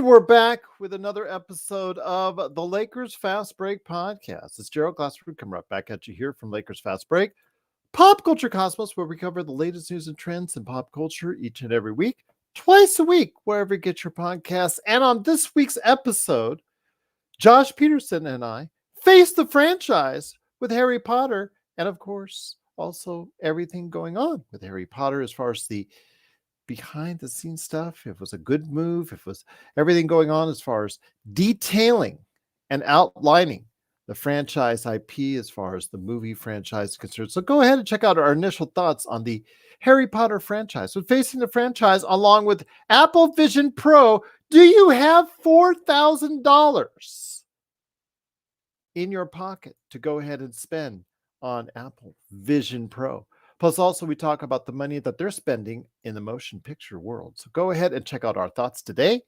And we're back with another episode of the Lakers Fast Break podcast. It's Gerald Glassford coming right back at you here from Lakers Fast Break, Pop Culture Cosmos, where we cover the latest news and trends in pop culture each and every week, twice a week, wherever you get your podcasts. And on this week's episode, Josh Peterson and I face the franchise with Harry Potter, and of course, also everything going on with Harry Potter as far as the behind the scenes stuff, if it was a good move, if it was everything going on as far as detailing and outlining the franchise IP as far as the movie franchise is concerned. So go ahead and check out our initial thoughts on the Harry Potter franchise. With facing the franchise along with Apple Vision Pro, do you have $4,000 in your pocket to go ahead and spend on Apple Vision Pro? Plus, also, we talk about the money that they're spending in the motion picture world. So go ahead and check out our thoughts today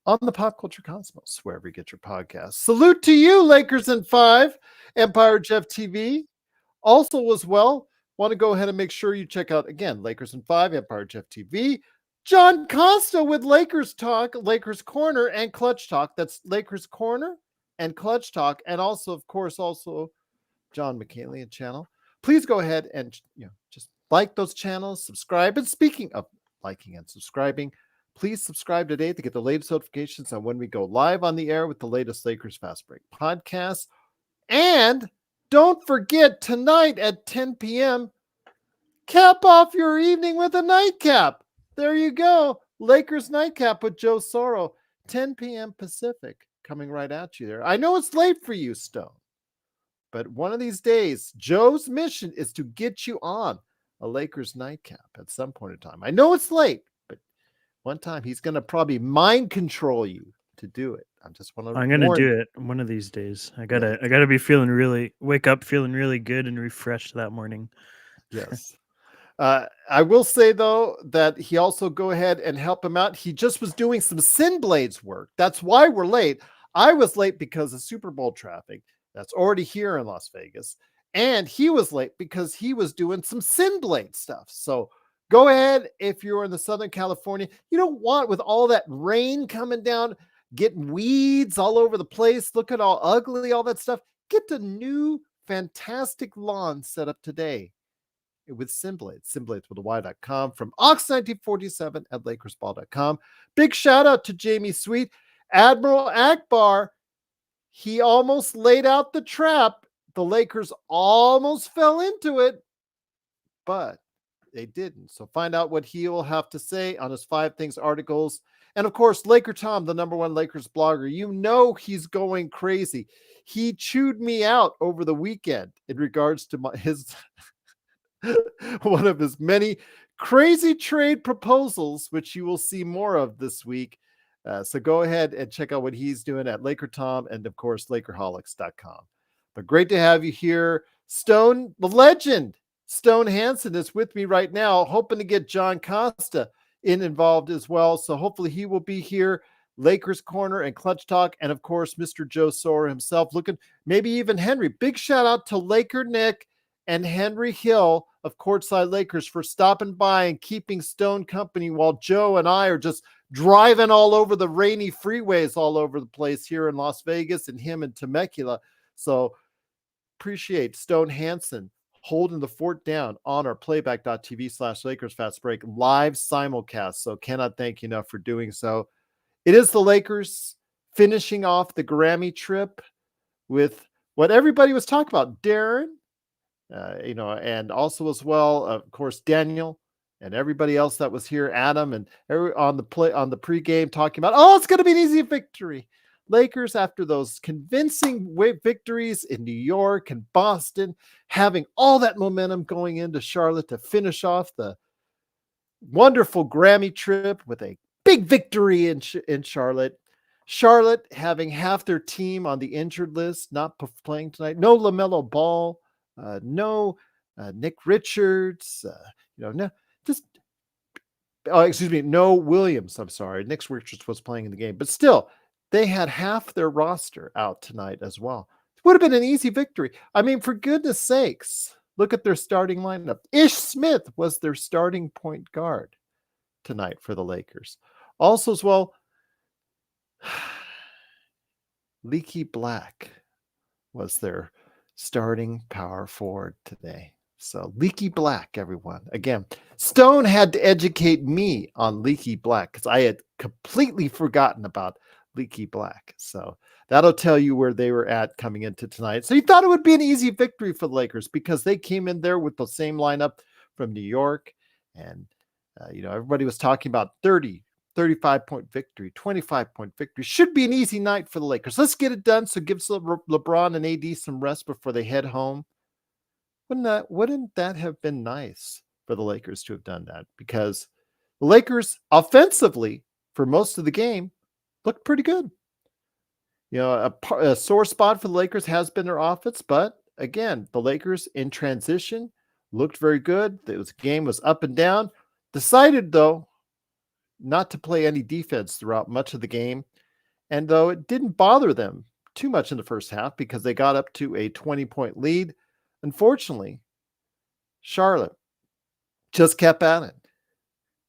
on the Pop Culture Cosmos, wherever you get your podcasts. Salute to you, Lakers in 5, Empire Jeff TV. Also, as well, want to go ahead and make sure you check out, again, Lakers in 5, Empire Jeff TV. John Costa with Lakers Talk, Lakers Corner, and Clutch Talk. That's Lakers Corner and Clutch Talk. And also, of course, also John McKinley channel. Please go ahead and just like those channels, subscribe. And speaking of liking and subscribing, please subscribe today to get the latest notifications on when we go live on the air with the latest Lakers Fast Break podcast. And don't forget, tonight at 10 p.m., cap off your evening with a nightcap. There you go. Lakers Nightcap with Joe Soro, 10 p.m. Pacific, coming right at you there. I know it's late for you, Stone. But one of these days, Joe's mission is to get you on a Lakers nightcap at some point in time. I know it's late, but one time he's going to probably mind control you to do it. I'm going to do it one of these days. I gotta be wake up feeling really good and refreshed that morning. Yes. I will say, though, that he also go ahead and help him out. He just was doing some Sin Blades work. That's why we're late. I was late because of Super Bowl traffic. That's already here in Las Vegas. And he was late because he was doing some Sin Blade stuff. So go ahead, if you're in the Southern California, you don't want, with all that rain coming down, getting weeds all over the place, looking all ugly, all that stuff. Get the new fantastic lawn set up today with Sin Blades. Sinblades with a Y.com from Ox1947 at LakersBall.com. Big shout out to Jamie Sweet. Admiral Akbar, he almost laid out the trap. The Lakers almost fell into it, but they didn't. So find out what he will have to say on his 5 Things articles. And of course, Laker Tom, the #1 Lakers blogger, you know he's going crazy. He chewed me out over the weekend in regards to his one of his many crazy trade proposals, which you will see more of this week. So go ahead and check out what he's doing at Laker Tom and, of course, Lakerholics.com. But great to have you here. Stone, the legend, Stone Hansen is with me right now, hoping to get John Costa involved as well. So hopefully he will be here. Lakers Corner and Clutch Talk. And, of course, Mr. Joe Sora himself, looking, maybe even Henry. Big shout out to Laker Nick and Henry Hill of Courtside Lakers for stopping by and keeping Stone company while Joe and I are just driving all over the rainy freeways all over the place here in Las Vegas, and him in Temecula. So appreciate Stone Hansen holding the fort down on our playback.tv/Lakers Fast Break live simulcast. So cannot thank you enough for doing so. It is the Lakers finishing off the Grammy trip with what everybody was talking about. Darren, and also as well, of course, Daniel and everybody else that was here, Adam, and on the pregame talking about, it's going to be an easy victory. Lakers, after those convincing victories in New York and Boston, having all that momentum going into Charlotte to finish off the wonderful Grammy trip with a big victory in Charlotte. Charlotte having half their team on the injured list, not playing tonight. No LaMelo Ball, no Nick Richards, no Williams. I'm sorry. Nick Richards was playing in the game, but still, they had half their roster out tonight as well. It would have been an easy victory. I mean, for goodness sakes, look at their starting lineup. Ish Smith was their starting point guard tonight for the Lakers. Also as well, Leaky Black was their starting power forward today. So Leaky Black, everyone. Again, Stone had to educate me on Leaky Black because I had completely forgotten about Leaky Black. So that'll tell you where they were at coming into tonight. So you thought it would be an easy victory for the Lakers because they came in there with the same lineup from New York. And, everybody was talking about 35-point victory, 25-point victory. Should be an easy night for the Lakers. Let's get it done. So give LeBron and AD some rest before they head home. Wouldn't that have been nice for the Lakers to have done that? Because the Lakers offensively for most of the game looked pretty good. A sore spot for the Lakers has been their offense, but again, the Lakers in transition looked very good. The game was up and down. Decided though not to play any defense throughout much of the game. And though it didn't bother them too much in the first half because they got up to a 20-point lead, unfortunately, Charlotte just kept at it.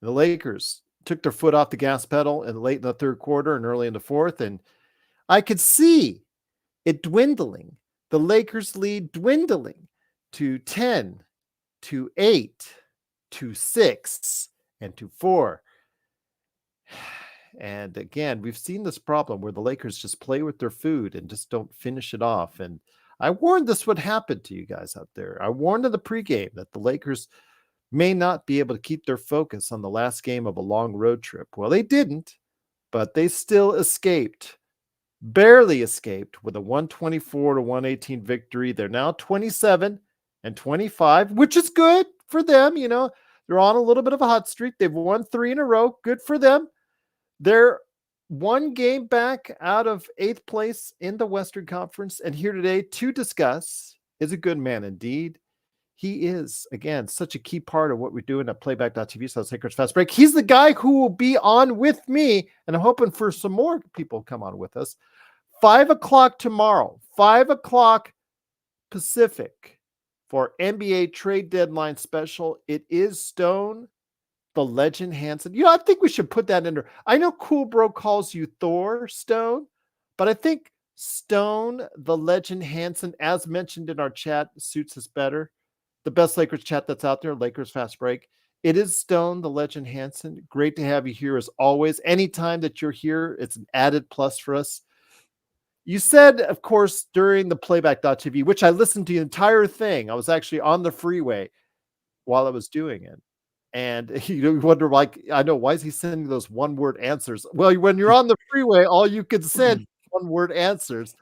The Lakers took their foot off the gas pedal and late in the third quarter and early in the fourth. And I could see it dwindling, the Lakers lead dwindling to 10, to 8, to 6, and to 4. And again, we've seen this problem where the Lakers just play with their food and just don't finish it off. And I warned this would happen to you guys out there. I warned in the pregame that the Lakers may not be able to keep their focus on the last game of a long road trip. Well, they didn't, but they still escaped, barely escaped with a 124-118 victory. They're now 27-25, which is good for them. They're on a little bit of a hot streak. They've won 3 in a row. Good for them. They're one game back out of 8th place in the Western Conference. And here today to discuss is a good man indeed. He is, again, such a key part of what we're doing at playback.tv. So Lakers Fast Break. He's the guy who will be on with me, and I'm hoping for some more people come on with us. 5 o'clock tomorrow, 5 o'clock Pacific for NBA trade deadline special. It is Stone, the Legend Hansen. I think we should put that in there. I know Cool Bro calls you Thor Stone, but I think Stone, the Legend Hansen, as mentioned in our chat, suits us better. The best Lakers chat that's out there, Lakers Fast Break. It is Stone, the Legend Hansen. Great to have you here as always. Anytime that you're here, it's an added plus for us. You said, of course, during the playback.tv, which I listened to the entire thing. I was actually on the freeway while I was doing it. And you wonder, I know, why is he sending those one-word answers? Well, when you're on the freeway, all you can send one-word answers.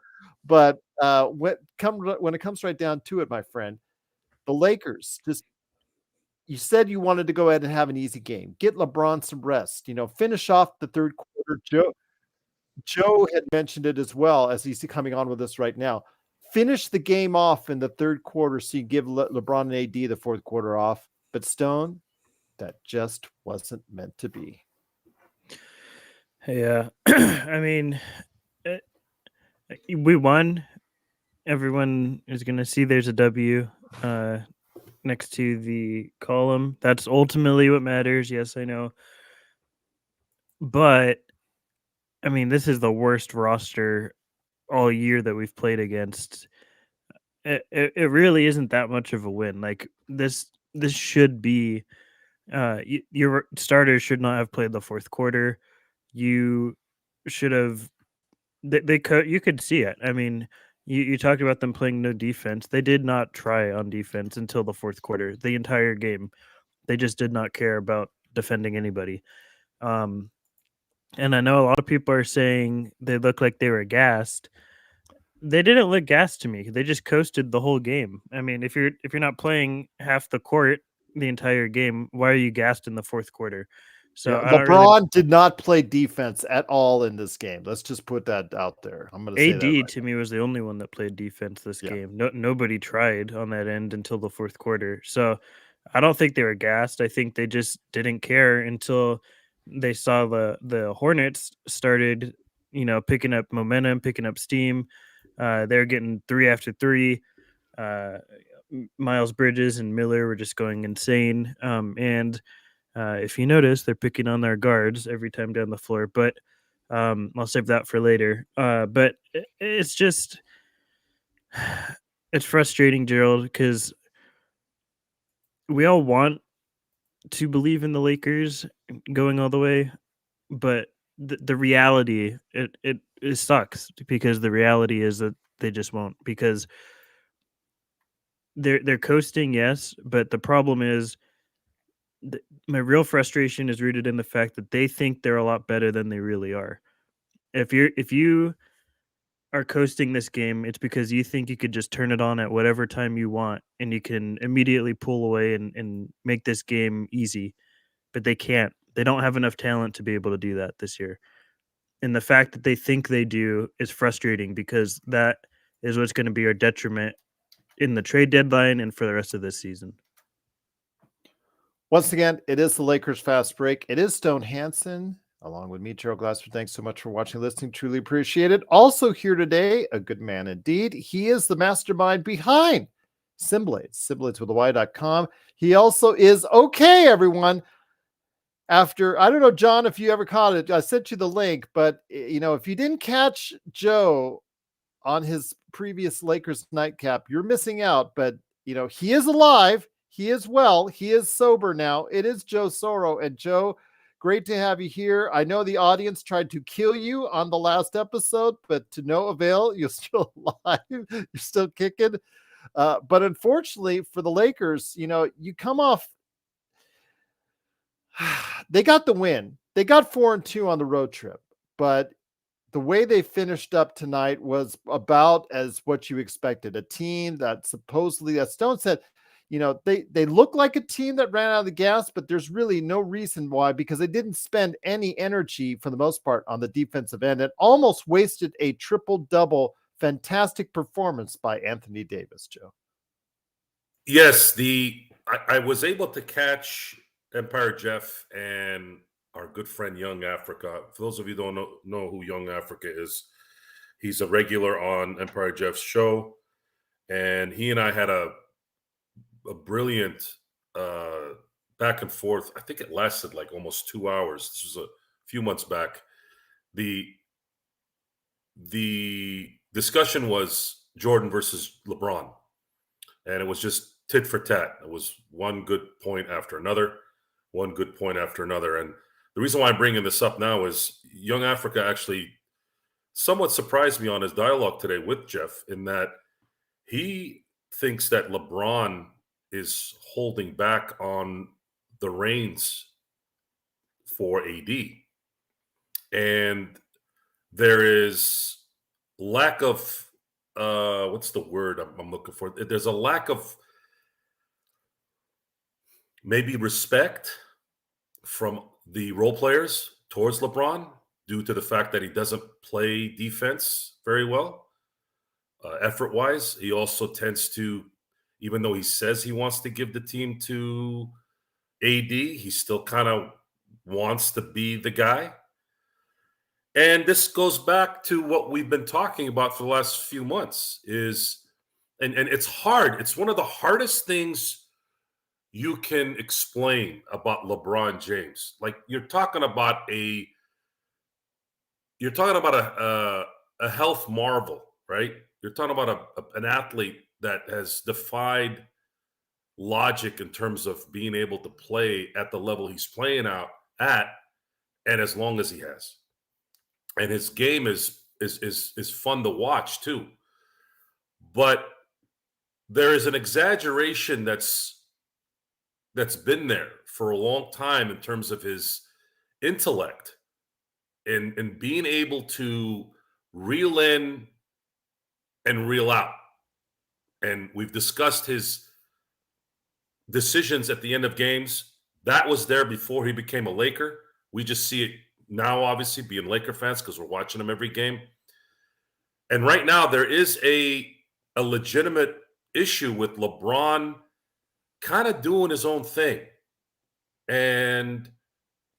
But when it comes right down to it, my friend, the Lakers you said you wanted to go ahead and have an easy game. Get LeBron some rest. Finish off the third quarter. Joe had mentioned it as well as he's coming on with us right now. Finish the game off in the third quarter so you give LeBron and AD the fourth quarter off. But Stone, that just wasn't meant to be. Yeah. I mean, we won. Everyone is going to see there's a W next to the column. That's ultimately what matters. Yes, I know. But, I mean, this is the worst roster all year that we've played against. It really isn't that much of a win. Like, this should be your starters should not have played the fourth quarter. You should have you could see it. I mean, you talked about them playing no defense. They did not try on defense until the fourth quarter. The entire game, they just did not care about defending anybody. And I know a lot of people are saying they look like they were gassed. They didn't look gassed to me. They just coasted the whole game. I mean, if you're not playing half the court the entire game, why are you gassed in the fourth quarter? So LeBron did not play defense at all in this game. Let's just put that out there. I'm going to say that. AD to me was the only one that played defense this game. Nobody tried on that end until the fourth quarter. So I don't think they were gassed. I think they just didn't care until they saw the Hornets started, picking up momentum, picking up steam. They're getting 3 after 3. Miles Bridges and Miller were just going insane. And if you notice, they're picking on their guards every time down the floor. But I'll save that for later. But it's just it's frustrating, Gerald, because we all want to believe in the Lakers going all the way, but the reality it sucks because the reality is that they just won't because they're coasting, yes, but the problem is my real frustration is rooted in the fact that they think they're a lot better than they really are. If you are coasting this game, it's because you think you could just turn it on at whatever time you want and you can immediately pull away and make this game easy. But they can't. They don't have enough talent to be able to do that this year. And the fact that they think they do is frustrating because that is what's going to be our detriment in the trade deadline and for the rest of this season. Once again, it is the Lakers Fast Break. It is Stone Hansen, along with me, Gerald Glasser. Thanks so much for watching and listening. Truly appreciate it. Also here today, a good man indeed. He is the mastermind behind Simblades, simblades.com. He also is okay, everyone. After, I don't know, John, if you ever caught it, I sent you the link, but if you didn't catch Joe on his previous Lakers nightcap, you're missing out. But he is alive, he is well, he is sober now. It is Joe Soro. And Joe, great to have you here. I know the audience tried to kill you on the last episode, but to no avail. You're still alive, you're still kicking. But unfortunately for the Lakers, you come off, they got the win. They got 4-2 on the road trip, but the way they finished up tonight was about as what you expected. A team that supposedly, as Stone said, they look like a team that ran out of the gas, but there's really no reason why, because they didn't spend any energy for the most part on the defensive end and almost wasted a triple-double. Fantastic performance by Anthony Davis, Joe. Yes, I was able to catch Empire Jeff and our good friend Young Africa. For those of you who don't know who Young Africa is, he's a regular on Empire Jeff's show, and he and I had a brilliant back and forth. I think it lasted like almost 2 hours. This was a few months back. The discussion was Jordan versus LeBron, and it was just tit for tat. It was one good point after another, one good point after another. And the reason why I'm bringing this up now is Young Africa actually somewhat surprised me on his dialogue today with Jeff, in that he thinks that LeBron is holding back on the reins for AD. And there is lack of, what's the word I'm looking for? There's a lack of maybe respect from the role players towards LeBron due to the fact that he doesn't play defense very well, effort-wise. He also tends to, even though he says he wants to give the team to AD, he still kind of wants to be the guy. And this goes back to what we've been talking about for the last few months is, and it's hard. It's one of the hardest things you can explain about LeBron James. Like you're talking about a health marvel, right? You're talking about an athlete that has defied logic in terms of being able to play at the level he's playing out at, and as long as he has. And his game is fun to watch too. But there is an exaggeration that's been there for a long time in terms of his intellect and being able to reel in and reel out. And we've discussed his decisions at the end of games. That was there before he became a Laker. We just see it now, obviously, being Laker fans because we're watching him every game. And right now, there is a legitimate issue with LeBron kind of doing his own thing. And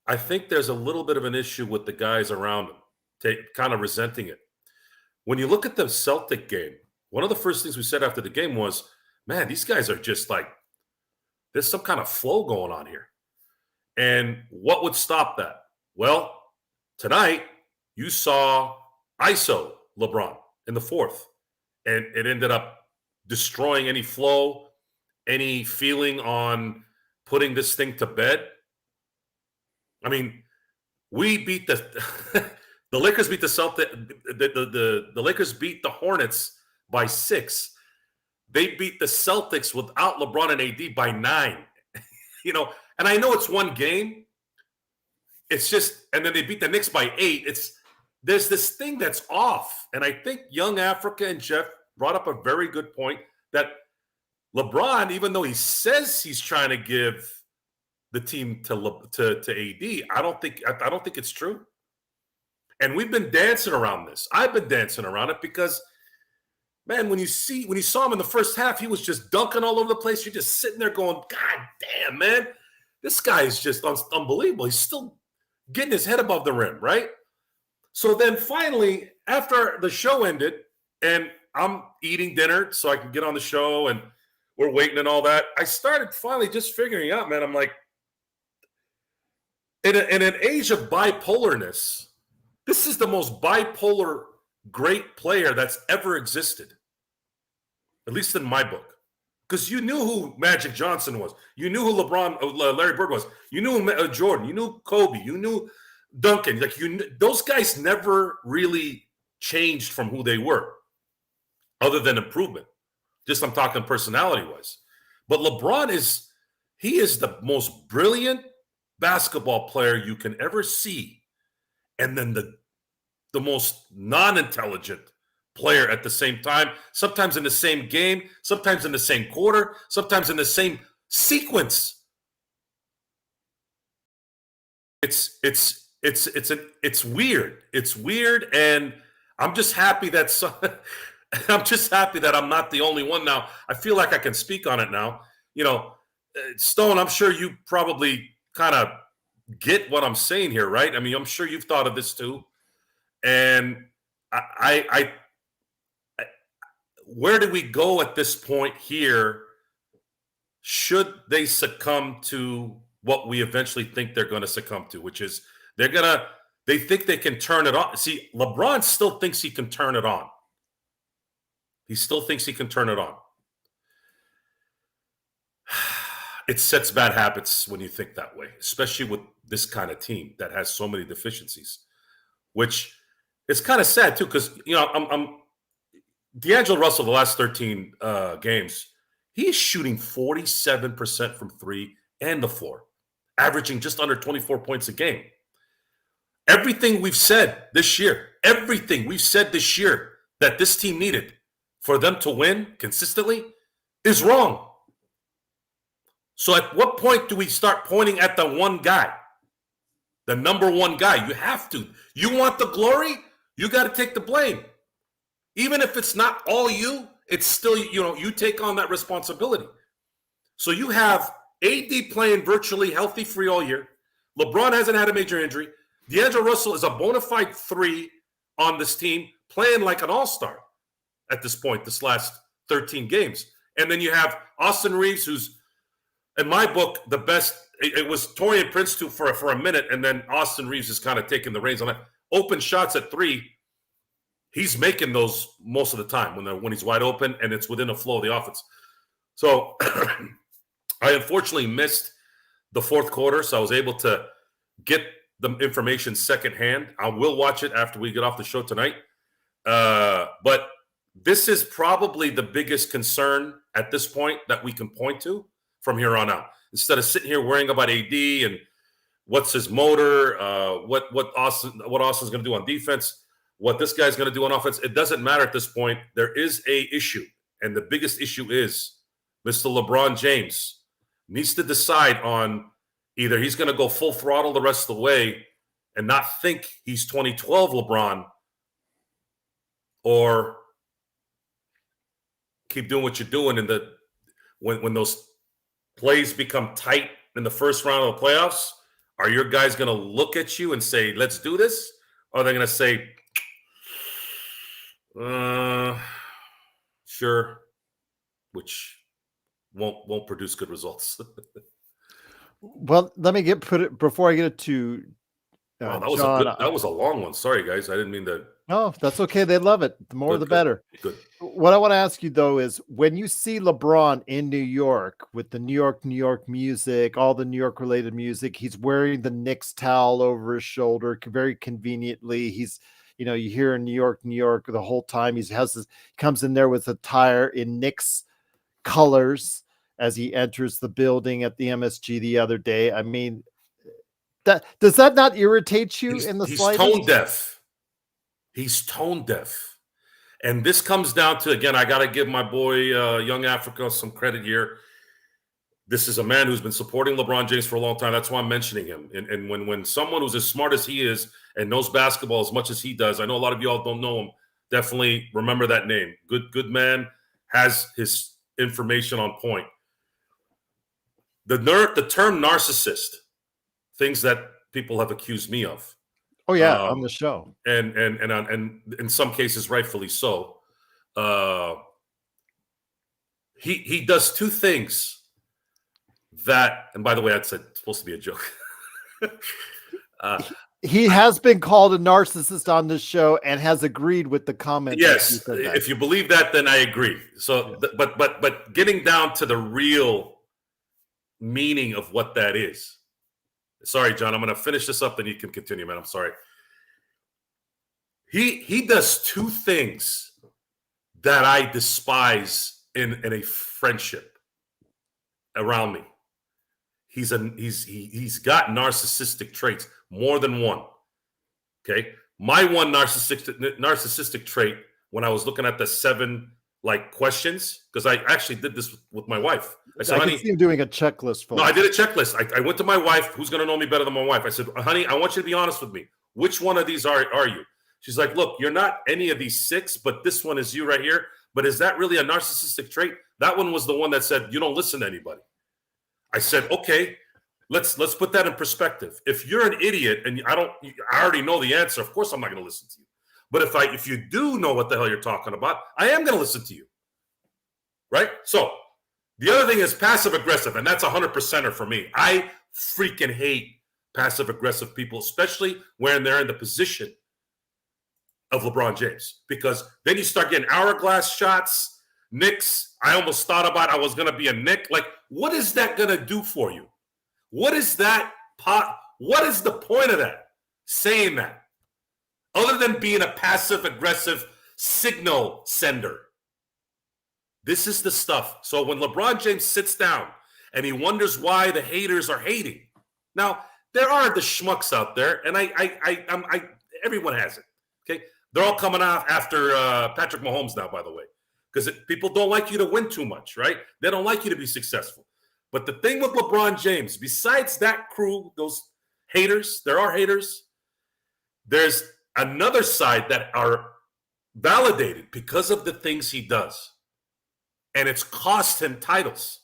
I think there's a little bit of an issue with the guys around him, kind of resenting it. When you look at the Celtic game, one of the first things we said after the game was, man, these guys are just like, there's some kind of flow going on here. And what would stop that? Well, tonight, you saw ISO LeBron in the fourth, and it ended up destroying any flow, any feeling on putting this thing to bed. I mean, we beat the the Lakers beat the Lakers beat the Hornets by 6. They beat the Celtics without LeBron and AD by 9. And I know it's one game. It's just, and then they beat the Knicks by 8. There's this thing that's off. And I think Young Africa and Jeff brought up a very good point that LeBron, even though he says he's trying to give the team to AD, I don't think it's true. And we've been dancing around this. I've been dancing around it because, man, when you saw him in the first half, he was just dunking all over the place. You're just sitting there going, God damn, man, this guy is just unbelievable. He's still getting his head above the rim, right? So then finally, after the show ended, and I'm eating dinner so I can get on the show, and we're waiting and all that, I started finally just figuring out, man, I'm like, in an age of bipolarness, this is the most bipolar great player that's ever existed, at least in my book. Because you knew who Magic Johnson was. You knew who Larry Bird was. You knew who Jordan. You knew Kobe. You knew Duncan. Those guys never really changed from who they were, other than improvement. Just I'm talking personality-wise. But LeBron is the most brilliant basketball player you can ever see, and then the most non-intelligent player at the same time, sometimes in the same game, sometimes in the same quarter, sometimes in the same sequence. It's weird. It's weird, and I'm just happy that I'm not the only one now. I feel like I can speak on it now. Stone, I'm sure you probably kind of get what I'm saying here, right? I mean, I'm sure you've thought of this too. And I where do we go at this point here? Should they succumb to what we eventually think they're going to succumb to, which is they think they can turn it on. See, LeBron still thinks he can turn it on. He still thinks he can turn it on. It sets bad habits when you think that way, especially with this kind of team that has so many deficiencies, which is kind of sad too. Because I'm D'Angelo Russell. The last 13 games, he's shooting 47% from 3 and the 4, averaging just under 24 points a game. Everything we've said this year that this team needed for them to win consistently is wrong. So at what point do we start pointing at the one guy, the number one guy? You have to. You want the glory? You got to take the blame. Even if it's not all you, it's still, you take on that responsibility. So you have AD playing virtually healthy free all year. LeBron hasn't had a major injury. D'Angelo Russell is a bona fide 3 on this team, playing like an all-star at this point, this last 13 games. And then you have Austin Reeves, who's, in my book, the best. It was Taurean Prince for a minute, and then Austin Reeves is kind of taking the reins on it. Open shots at 3, he's making those most of the time when he's wide open and it's within the flow of the offense. So I unfortunately missed the fourth quarter, so I was able to get the information secondhand. I will watch it after we get off the show tonight. But this is probably the biggest concern at this point that we can point to from here on out. Instead of sitting here worrying about AD and what's his motor, what Austin's going to do on defense, what this guy's going to do on offense, it doesn't matter at this point. There is a issue, and the biggest issue is Mr. LeBron James needs to decide on either he's going to go full throttle the rest of the way and not think he's 2012 LeBron, or keep doing what you're doing when those plays become tight in the first round of the playoffs. Are your guys going to look at you and say, let's do this? Or are they going to say, sure, which won't produce good results? Well, let me put it before I get it to Wow, that was a John, good. That was a long one. Sorry, guys. I didn't mean to. no, that's okay. They love it. The more, Good, the good, better. good. What I want to ask you though is when you see LeBron in New York with the New York music, all the New York related music, he's wearing the Knicks towel over his shoulder very conveniently. He's, you know, you hear in New York the whole time. Comes in there with a tire in Knicks colors as he enters the building at the MSG the other day. I mean, does that not irritate you in the He's slightest? tone deaf. He's tone deaf. And this comes down to, again, I got to give my boy, Young Africa, some credit here. This is a man who's been supporting LeBron James for a long time. That's why I'm mentioning him. And when someone who's as smart as he is and knows basketball as much as he does, I know a lot of y'all don't know him, definitely remember that name. Good man, has his information on point. The term narcissist, things that people have accused me of. Oh yeah, on the show, and in some cases, rightfully so. He does two things that, and by the way, that's supposed to be a joke. He has been called a narcissist on this show and has agreed with the comment. Yes, if you believe that, then I agree. So, yes. But getting down to the real meaning of what that is. Sorry, John, I'm going to finish this up, then you can continue, man. I'm sorry. He does two things that I despise in a friendship around me. He's got narcissistic traits, more than one. Okay, my one narcissistic trait when I was looking at the 7 questions, because I actually did this with my wife. I said, I can see him doing a checklist. No, I did a checklist. I went to my wife, who's going to know me better than my wife. I said, honey, I want you to be honest with me. Which one of these are you? She's like, look, you're not any of these 6, but this one is you right here. But is that really a narcissistic trait? That one was the one that said, you don't listen to anybody. I said, okay, let's put that in perspective. If you're an idiot and I already know the answer, of course I'm not going to listen to you. But if you do know what the hell you're talking about, I am going to listen to you. Right? So the other thing is passive aggressive, and that's 100%er for me. I freaking hate passive aggressive people, especially when they're in the position of LeBron James, because then you start getting hourglass shots, Knicks. I almost thought about I was going to be a Knick. Like, what is that going to do for you? What is that What is the point of that? Saying that, other than being a passive aggressive signal sender. This is the stuff. So when LeBron James sits down and he wonders why the haters are hating. Now, there are the schmucks out there, and everyone has it. Okay, they're all coming out after Patrick Mahomes now, by the way, because people don't like you to win too much, right? They don't like you to be successful. But the thing with LeBron James, besides that crew, those haters, there are haters. There's another side that are validated because of the things he does. And it's cost him titles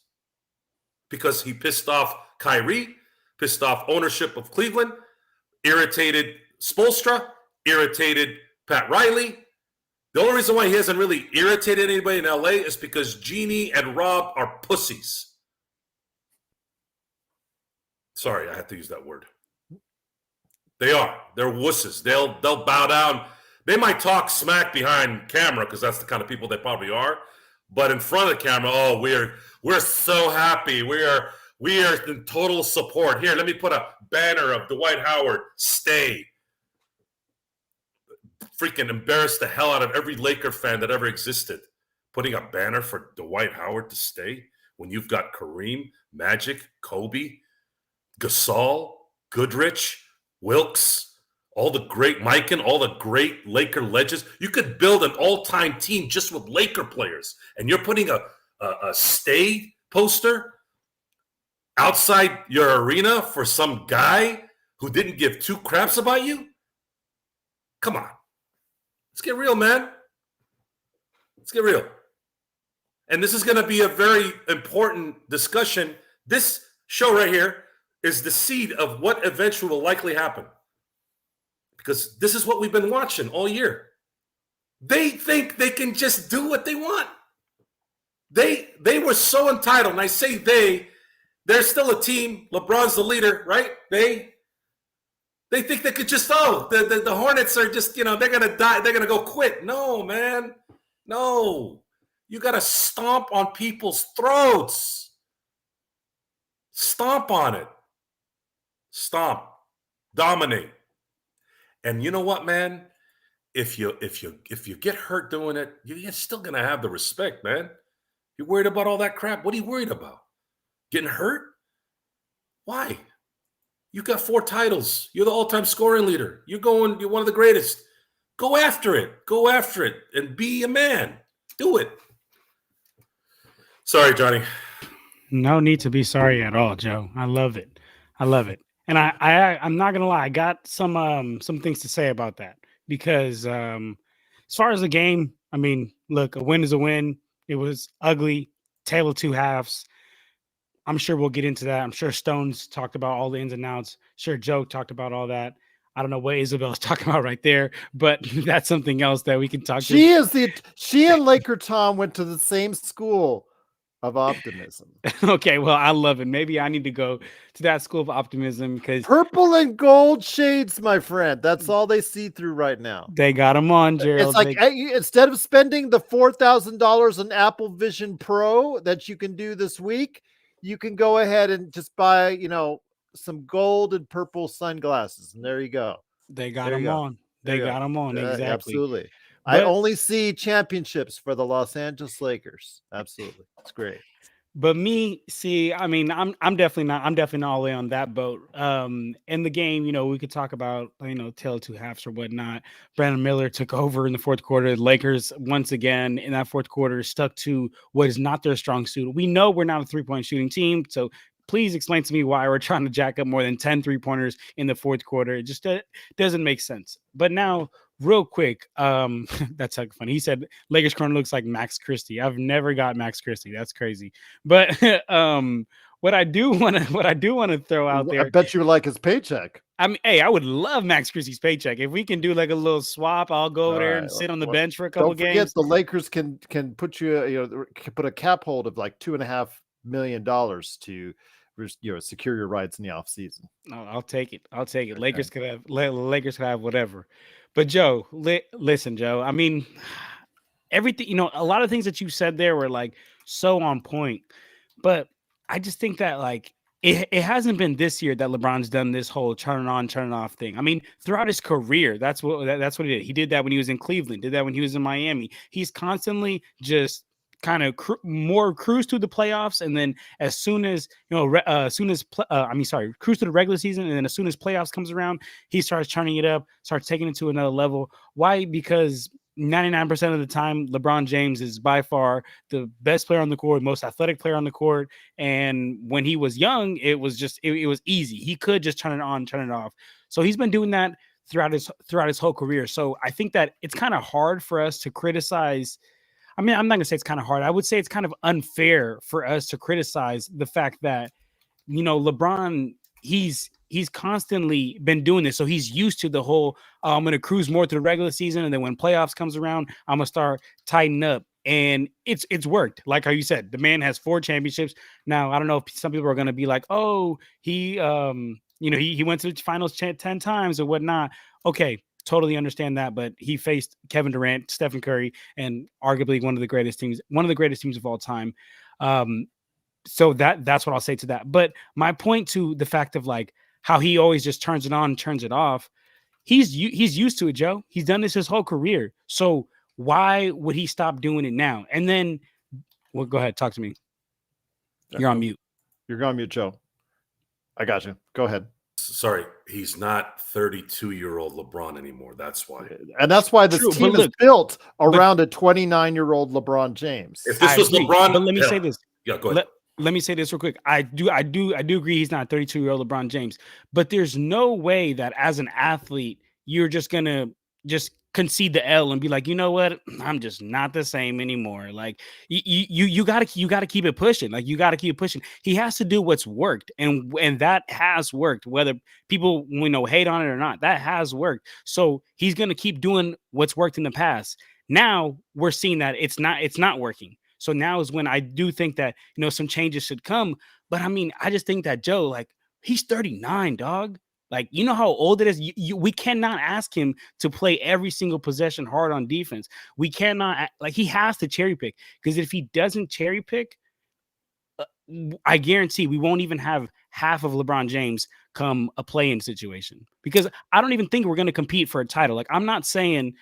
because he pissed off Kyrie, pissed off ownership of Cleveland, irritated Spoelstra, irritated Pat Riley. The only reason why he hasn't really irritated anybody in LA is because Jeannie and Rob are pussies. Sorry, I had to use that word. They are. They're wusses. They'll bow down. They might talk smack behind camera because that's the kind of people they probably are. But in front of the camera, oh, we're so happy. We are in total support. Here, let me put a banner of Dwight Howard. Stay. Freaking embarrass the hell out of every Laker fan that ever existed. Putting a banner for Dwight Howard to stay when you've got Kareem, Magic, Kobe, Gasol, Goodrich, Wilkes, all the great Mikan, all the great Laker legends. You could build an all-time team just with Laker players, and you're putting a stay poster outside your arena for some guy who didn't give 2 craps about you? Come on. Let's get real, man. Let's get real. And this is going to be a very important discussion. This show right here is the seed of what eventually will likely happen. Because this is what we've been watching all year. They think they can just do what they want. They were so entitled. And I say they're still a team. LeBron's the leader, right? They think they could just, the Hornets are just, they're going to die. They're going to go quit. No, man. No. You got to stomp on people's throats. Stomp on it. Stomp. Dominate. And you know what, man? If you get hurt doing it, you're still going to have the respect, man. You're worried about all that crap. What are you worried about? Getting hurt? Why? You got 4 titles. You're the all-time scoring leader. You're one of the greatest. Go after it. Go after it and be a man. Do it. Sorry, Johnny. No need to be sorry at all, Joe. I love it. I love it. And I'm not gonna lie, I got some things to say about that because as far as the game, I mean, look, a win is a win. It was ugly, tale of two halves. I'm sure we'll get into that. I'm sure Stone's talked about all the ins and outs. Sure, Joe talked about all that. I don't know what Isabel's talking about right there, but that's something else that we can talk to. She and Laker Tom went to the same school of optimism. Okay, well, I love it. Maybe I need to go to that school of optimism because purple and gold shades, my friend. That's all they see through right now. They got them on, Gerald. It's like instead of spending the $4,000 on Apple Vision Pro that you can do this week, you can go ahead and just buy, some gold and purple sunglasses, and there you go. They got them on. They got them on. Exactly. Absolutely. But I only see championships for the Los Angeles Lakers. Absolutely. It's great. But me, see, I mean, I'm definitely not all the way on that boat. In the game, we could talk about, tale of two halves or whatnot. Brandon Miller took over in the fourth quarter. The Lakers, once again, in that fourth quarter, stuck to what is not their strong suit. We know we're not a 3-point shooting team, so please explain to me why we're trying to jack up more than 10 3-pointers in the fourth quarter. It just doesn't make sense. But now, real quick, that's like funny. He said Lakers corner looks like Max Christie. I've never got Max Christie. That's crazy. But what I do want to throw out there. I bet you would like his paycheck. I mean, hey, I would love Max Christie's paycheck. If we can do like a little swap, I'll go over there and sit on the bench for a couple games. Don't forget, the Lakers can put you, can put a cap hold of like $2.5 million to secure your rights in the off season. I'll take it. Okay. Lakers could have whatever. But Joe, listen, Joe. I mean, everything, a lot of things that you said there were like so on point. But I just think that like it hasn't been this year that LeBron's done this whole turn on, turn off thing. I mean, throughout his career, that's what he did. He did that when he was in Cleveland, did that when he was in Miami. He's constantly just kind of more cruise to the playoffs, and then as soon as cruise to the regular season, and then as soon as playoffs comes around, he starts turning it up, starts taking it to another level. Why? Because 99% of the time, LeBron James is by far the best player on the court, most athletic player on the court. And when he was young, it was just it was easy. He could just turn it on, turn it off. So he's been doing that throughout his whole career. So I think that it's kind of hard for us to criticize. I mean, I'm not going to say it's kind of hard. I would say it's kind of unfair for us to criticize the fact that, LeBron, he's constantly been doing this. So he's used to the whole, I'm going to cruise more through the regular season. And then when playoffs comes around, I'm going to start tightening up. And it's worked. Like how you said, the man has 4 championships. Now, I don't know if some people are going to be like, oh, he went to the finals 10 times or whatnot. Okay. Totally understand that, but he faced Kevin Durant, Stephen Curry, and arguably one of the greatest teams of all time. So that's what I'll say to that. But my point to the fact of like how he always just turns it on, turns it off, he's used to it, Joe. He's done this his whole career. So why would he stop doing it now? And then, well, go ahead, talk to me. You're on mute. You're on mute, Joe. I got you. Go ahead. Sorry, he's not 32-year-old LeBron anymore. That's why. And that's why this team is built around a 29-year-old LeBron James. If this was LeBron, but let me say this. Yeah, go ahead. Let me say this real quick. I do agree he's not 32-year-old LeBron James, but there's no way that as an athlete you're just gonna just concede the L and be like, you know what, I'm just not the same anymore. Like you gotta keep it pushing. Like you gotta keep pushing. He has to do what's worked, and that has worked. Whether people hate on it or not, that has worked. So he's gonna keep doing what's worked in the past. Now we're seeing that it's not working. So now is when I do think that some changes should come. But I mean, I just think that Joe, like, he's 39, dog. Like, you know how old it is? We cannot ask him to play every single possession hard on defense. We cannot, like, he has to cherry pick, because if he doesn't cherry pick, I guarantee we won't even have half of LeBron James come a play-in situation, because I don't even think we're going to compete for a title. Like, I'm not saying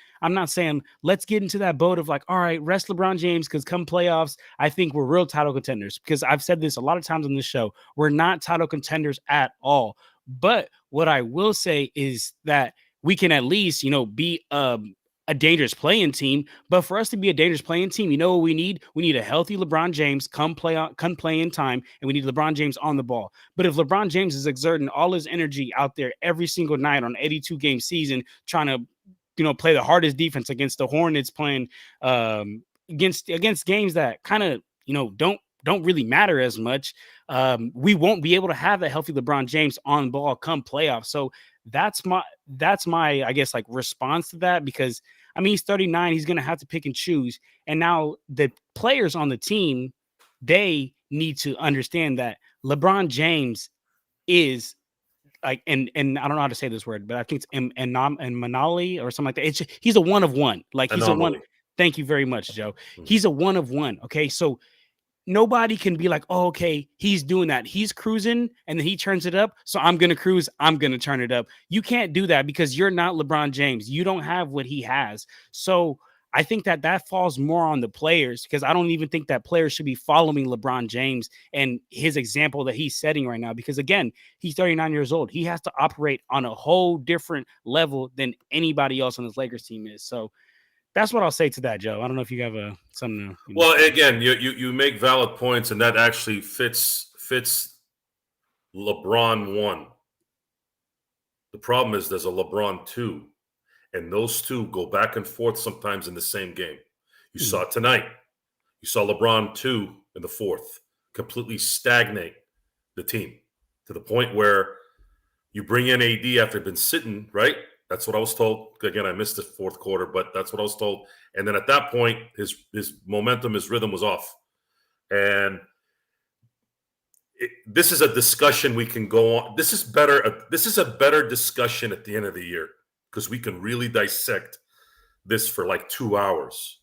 let's get into that boat of like, all right, rest LeBron James, because come playoffs, I think we're real title contenders. Because I've said this a lot of times on this show, we're not title contenders at all. But what I will say is that we can at least, be a dangerous playing team. But for us to be a dangerous playing team, you know what we need? We need a healthy LeBron James come play in time, and we need LeBron James on the ball. But if LeBron James is exerting all his energy out there every single night on an 82-game season, trying to play the hardest defense against the Hornets, playing against games that kind of don't really matter as much, we won't be able to have a healthy LeBron James on ball come playoffs. So that's my I guess, like, response to that, because I mean, he's 39, he's going to have to pick and choose. And now the players on the team, they need to understand that LeBron James is like, and I don't know how to say this word, but I think it's anomaly or something like that. He's a one of one. Like, he's Anomaly. a one. Thank you very much, Joe. Mm-hmm. He's a one of one. Okay. So nobody can be like, oh, okay, he's doing that. He's cruising and then he turns it up. So I'm going to cruise. I'm going to turn it up. You can't do that, because you're not LeBron James. You don't have what he has. So I think that falls more on the players, because I don't even think that players should be following LeBron James and his example that he's setting right now. Because again, he's 39 years old. He has to operate on a whole different level than anybody else on this Lakers team is. So that's what I'll say to that, Joe. I don't know if you have something. Well, again, you make valid points, and that actually fits LeBron 1. The problem is there's a LeBron 2, and those two go back and forth sometimes in the same game. You saw it tonight. You saw LeBron 2 in the fourth completely stagnate the team to the point where you bring in AD after been sitting, right? That's what I was told. Again, I missed the fourth quarter, but that's what I was told. And then at that point, his momentum, his rhythm was off. And this is a discussion we can go on. This is better. This is a better discussion at the end of the year, because we can really dissect this for like 2 hours.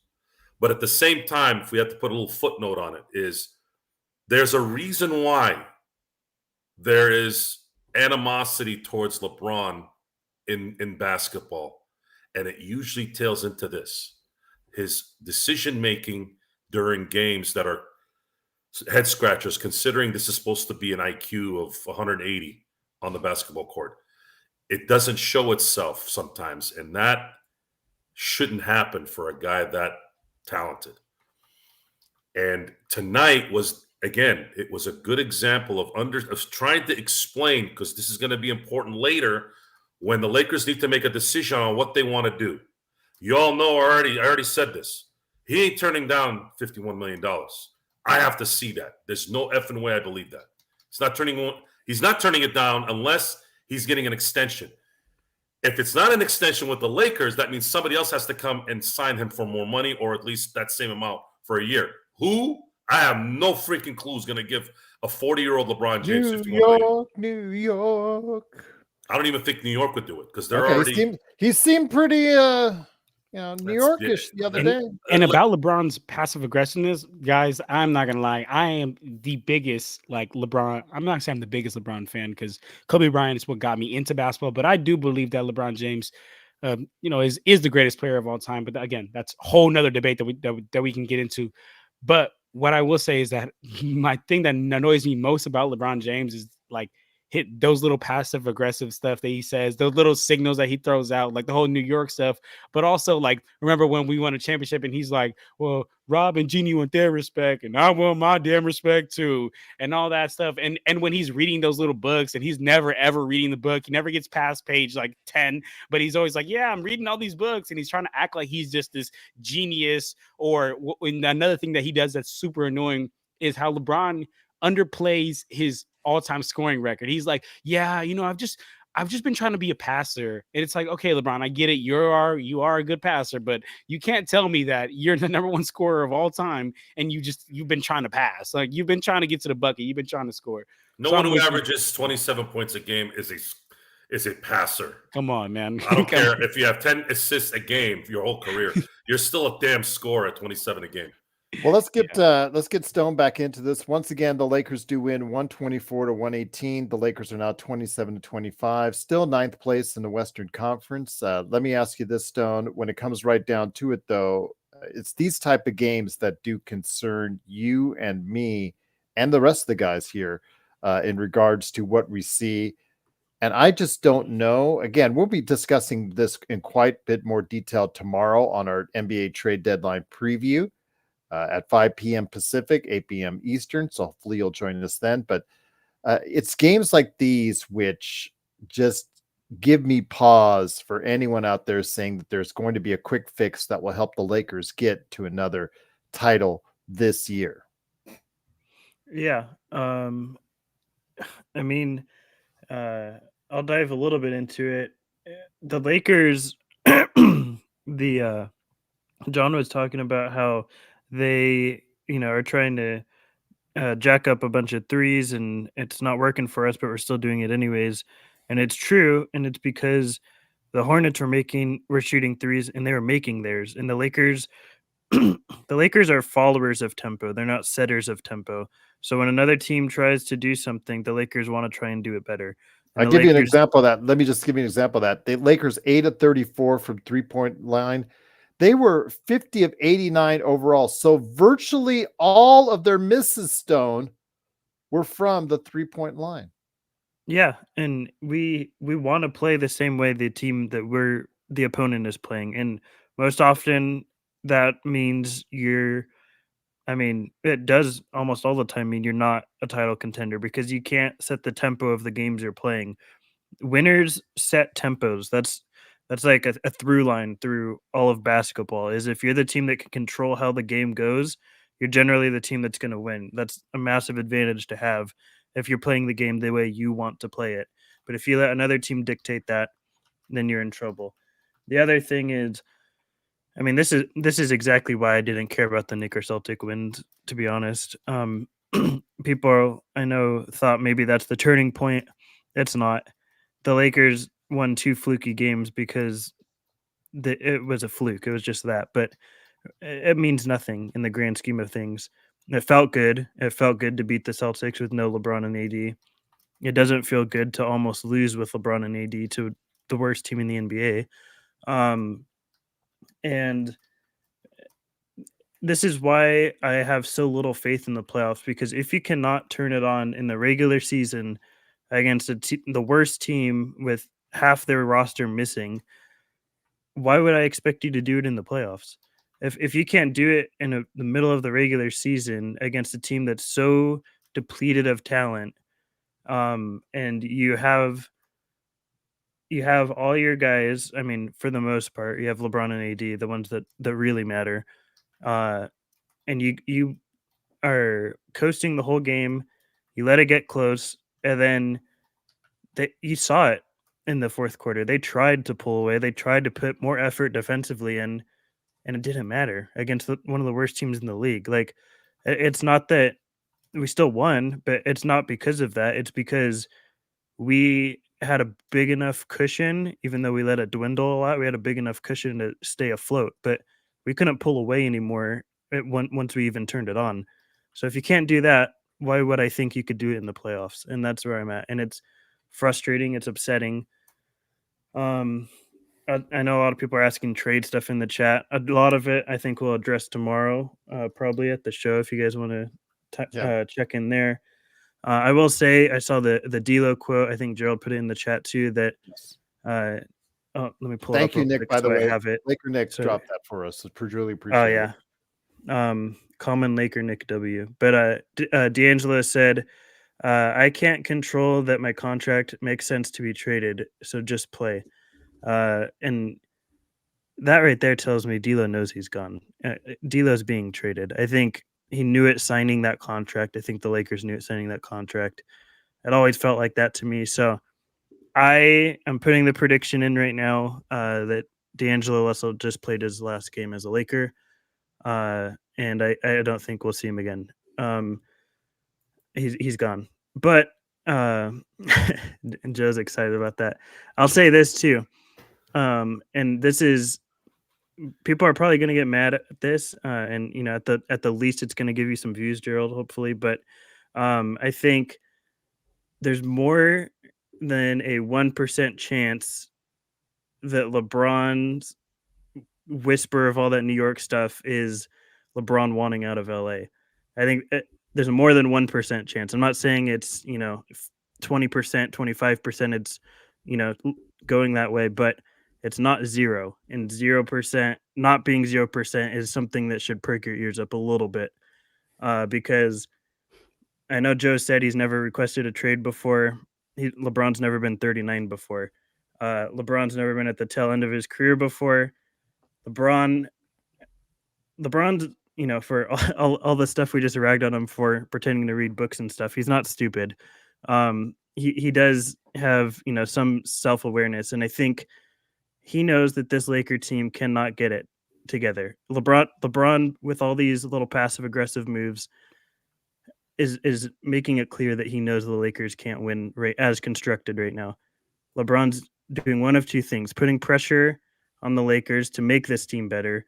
But at the same time, if we had to put a little footnote on it, is there's a reason why there is animosity towards LeBron in basketball, and it usually tails into this: his decision making during games that are head scratchers, considering this is supposed to be an IQ of 180 on the basketball court. It doesn't show itself sometimes, and that shouldn't happen for a guy that talented. And tonight was, again, it was a good example of trying to explain, because this is going to be important later when the Lakers need to make a decision on what they want to do. You all know I already said this. He ain't turning down $51 million. I have to see that. There's no effing way I believe that. He's not turning it down unless he's getting an extension. If it's not an extension with the Lakers, that means somebody else has to come and sign him for more money, or at least that same amount for a year. Who? I have no freaking clue who's going to give a 40-year-old LeBron James New York. I don't even think New York would do it, because they're already. He seemed pretty, New Yorkish the other day. And about LeBron's passive aggressiveness, guys, I'm not gonna lie. I am the biggest LeBron. I'm not saying I'm the biggest LeBron fan, because Kobe Bryant is what got me into basketball. But I do believe that LeBron James, is the greatest player of all time. But again, that's a whole nother debate that we can get into. But what I will say is that my thing that annoys me most about LeBron James is hit those little passive aggressive stuff that he says, those little signals that he throws out, like the whole New York stuff. But also, remember when we won a championship and he's like, well, Rob and Jeannie want their respect and I want my damn respect too, and all that stuff. And when he's reading those little books, and he's never ever reading the book, he never gets past page 10, but he's always like, yeah, I'm reading all these books, and he's trying to act like he's just this genius. Or another thing that he does that's super annoying is how LeBron underplays his all-time scoring record. He's like, yeah, I've just been trying to be a passer. And it's like, okay, LeBron, I get it. You are a good passer, but you can't tell me that you're the number one scorer of all time and you've been trying to pass. Like, you've been trying to get to the bucket. You've been trying to score. No one who averages 27 points a game is is a passer. Come on, man. I don't Come care on. if you have 10 assists a game for your whole career. You're still a damn scorer at 27 a game. Well, let's get Stone back into this. Once again, the Lakers do win 124-118. The Lakers are now 27-25, still ninth place in the Western Conference. Let me ask you this, Stone. When it comes right down to it, though, it's these type of games that do concern you and me and the rest of the guys here in regards to what we see. And I just don't know. Again, we'll be discussing this in quite a bit more detail tomorrow on our NBA trade deadline preview. At 5 p.m. Pacific, 8 p.m. Eastern. So hopefully you'll join us then. But it's games like these which just give me pause for anyone out there saying that there's going to be a quick fix that will help the Lakers get to another title this year. Yeah. I mean, I'll dive a little bit into it. The Lakers, John was talking about how they, are trying to jack up a bunch of threes and it's not working for us, but we're still doing it anyways. And it's true. And it's because the Hornets were shooting threes and they were making theirs. And the Lakers, the Lakers are followers of tempo. They're not setters of tempo. So when another team tries to do something, the Lakers want to try and do it better. And I'll give you an example of that. Let me just give you an example of that. The Lakers 8 of 34 from three-point line. They were 50 of 89 overall. So virtually all of their misses, Stone, were from the three-point line. Yeah, and we want to play the same way the team that the opponent is playing. And most often that means it does almost all the time mean you're not a title contender because you can't set the tempo of the games you're playing. Winners set tempos. That's like a through line through all of basketball is if you're the team that can control how the game goes, you're generally the team that's going to win. That's a massive advantage to have if you're playing the game the way you want to play it. But if you let another team dictate that, then you're in trouble. The other thing is, this is exactly why I didn't care about the Knicks or Celtic wins, to be honest. People I know thought maybe that's the turning point. It's not. The Lakers won 2 fluky games because it was a fluke. It was just that. But it means nothing in the grand scheme of things. It felt good. It felt good to beat the Celtics with no LeBron and AD. It doesn't feel good to almost lose with LeBron and AD to the worst team in the NBA. And this is why I have so little faith in the playoffs, because if you cannot turn it on in the regular season against the worst team with half their roster missing, why would I expect you to do it in the playoffs? If you can't do it in the middle of the regular season against a team that's so depleted of talent, and you have all your guys, for the most part, you have LeBron and AD, the ones that really matter, and you are coasting the whole game, you let it get close, and then you saw it in the fourth quarter. They tried to pull away. They tried to put more effort defensively, and it didn't matter against one of the worst teams in the league. Like, it's not that we still won, but it's not because of that. It's because we had a big enough cushion, even though we let it dwindle a lot. We had a big enough cushion to stay afloat, but we couldn't pull away anymore once we even turned it on. So if you can't do that, why would I think you could do it in the playoffs? And that's where I'm at. And it's frustrating. It's upsetting. I know a lot of people are asking trade stuff in the chat. A lot of it I think we'll address tomorrow, probably at the show, if you guys want to check in there. I will say I saw the D'Lo quote. I think Gerald put it in the chat too. That let me pull it up. Thank you, Nick. By the way, I have it. Laker Nick dropped that for us. It's really appreciated. Oh yeah, common Laker Nick W. But D'Angelo said, "I can't control that my contract makes sense to be traded, so just play." And that right there tells me D'Lo knows he's gone. D'Lo's being traded. I think he knew it signing that contract. I think the Lakers knew it signing that contract. It always felt like that to me. So I am putting the prediction in right now that D'Angelo Russell just played his last game as a Laker. And I don't think we'll see him again. He's gone. But and Joe's excited about that. I'll say this too. And this is, people are probably going to get mad at this, and at the least it's going to give you some views, Gerald, hopefully, but I think there's more than a 1% chance that LeBron's whisper of all that New York stuff is LeBron wanting out of LA. I think there's a more than 1% chance. I'm not saying it's 20%, 25%. It's going that way, but it's not 0, and 0% not being 0% is something that should perk your ears up a little bit, because I know Joe said he's never requested a trade before. LeBron's never been 39 before. LeBron's never been at the tail end of his career before. LeBron's, for all the stuff we just ragged on him for pretending to read books and stuff, he's not stupid. He does have, some self-awareness, and I think he knows that this Laker team cannot get it together. LeBron with all these little passive-aggressive moves is making it clear that he knows the Lakers can't win right as constructed right now. LeBron's doing one of two things: putting pressure on the Lakers to make this team better,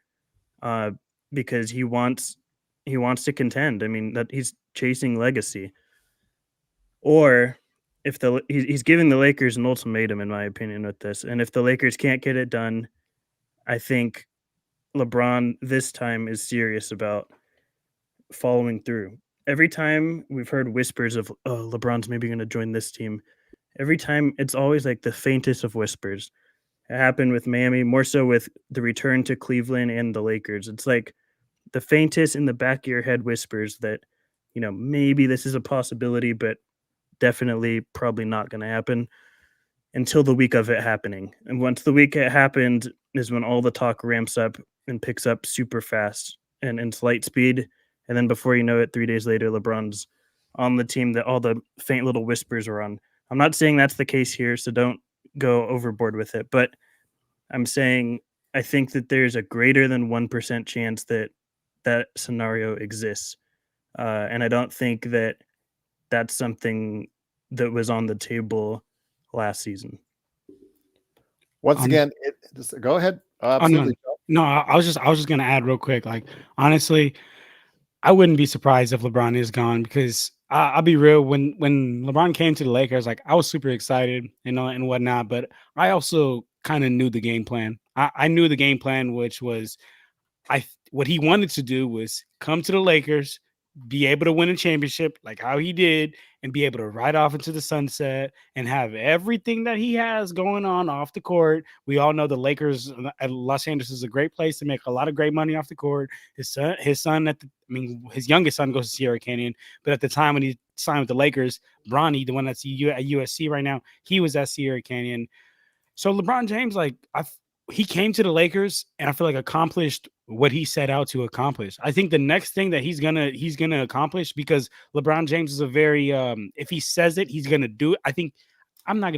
because he wants to contend. I mean, that he's chasing legacy. Or if he's giving the Lakers an ultimatum, in my opinion, with this. And if the Lakers can't get it done, I think LeBron this time is serious about following through. Every time we've heard whispers of, oh, LeBron's maybe going to join this team, every time it's always like the faintest of whispers. It happened with Miami, more so with the return to Cleveland and the Lakers. It's like the faintest in the back of your head whispers that, maybe this is a possibility, but definitely probably not going to happen until the week of it happening. And once the week it happened is when all the talk ramps up and picks up super fast and in light speed. And then before you know it, 3 days later, LeBron's on the team that all the faint little whispers are on. I'm not saying that's the case here, so don't go overboard with it. But I'm saying I think that there's a greater than 1% chance that that scenario exists. And I don't think that that's something that was on the table last season. Once again, go ahead. Absolutely. No, I was just gonna add real quick. Like, honestly, I wouldn't be surprised if LeBron is gone, because I'll be real. When LeBron came to the Lakers, like, I was super excited, and whatnot. But I also kind of knew the game plan. I knew the game plan, which was what he wanted to do was come to the Lakers, be able to win a championship like how he did, and be able to ride off into the sunset and have everything that he has going on off the court. We all know the Lakers at Los Angeles is a great place to make a lot of great money off the court. His son his youngest son goes to Sierra Canyon, but at the time when he signed with the Lakers, Bronny, the one that's at USC right now, he was at Sierra Canyon. So LeBron James, he came to the Lakers and I feel like accomplished what he set out to accomplish. I think the next thing that he's gonna accomplish, because LeBron James is a very if he says it, he's gonna do it. I think not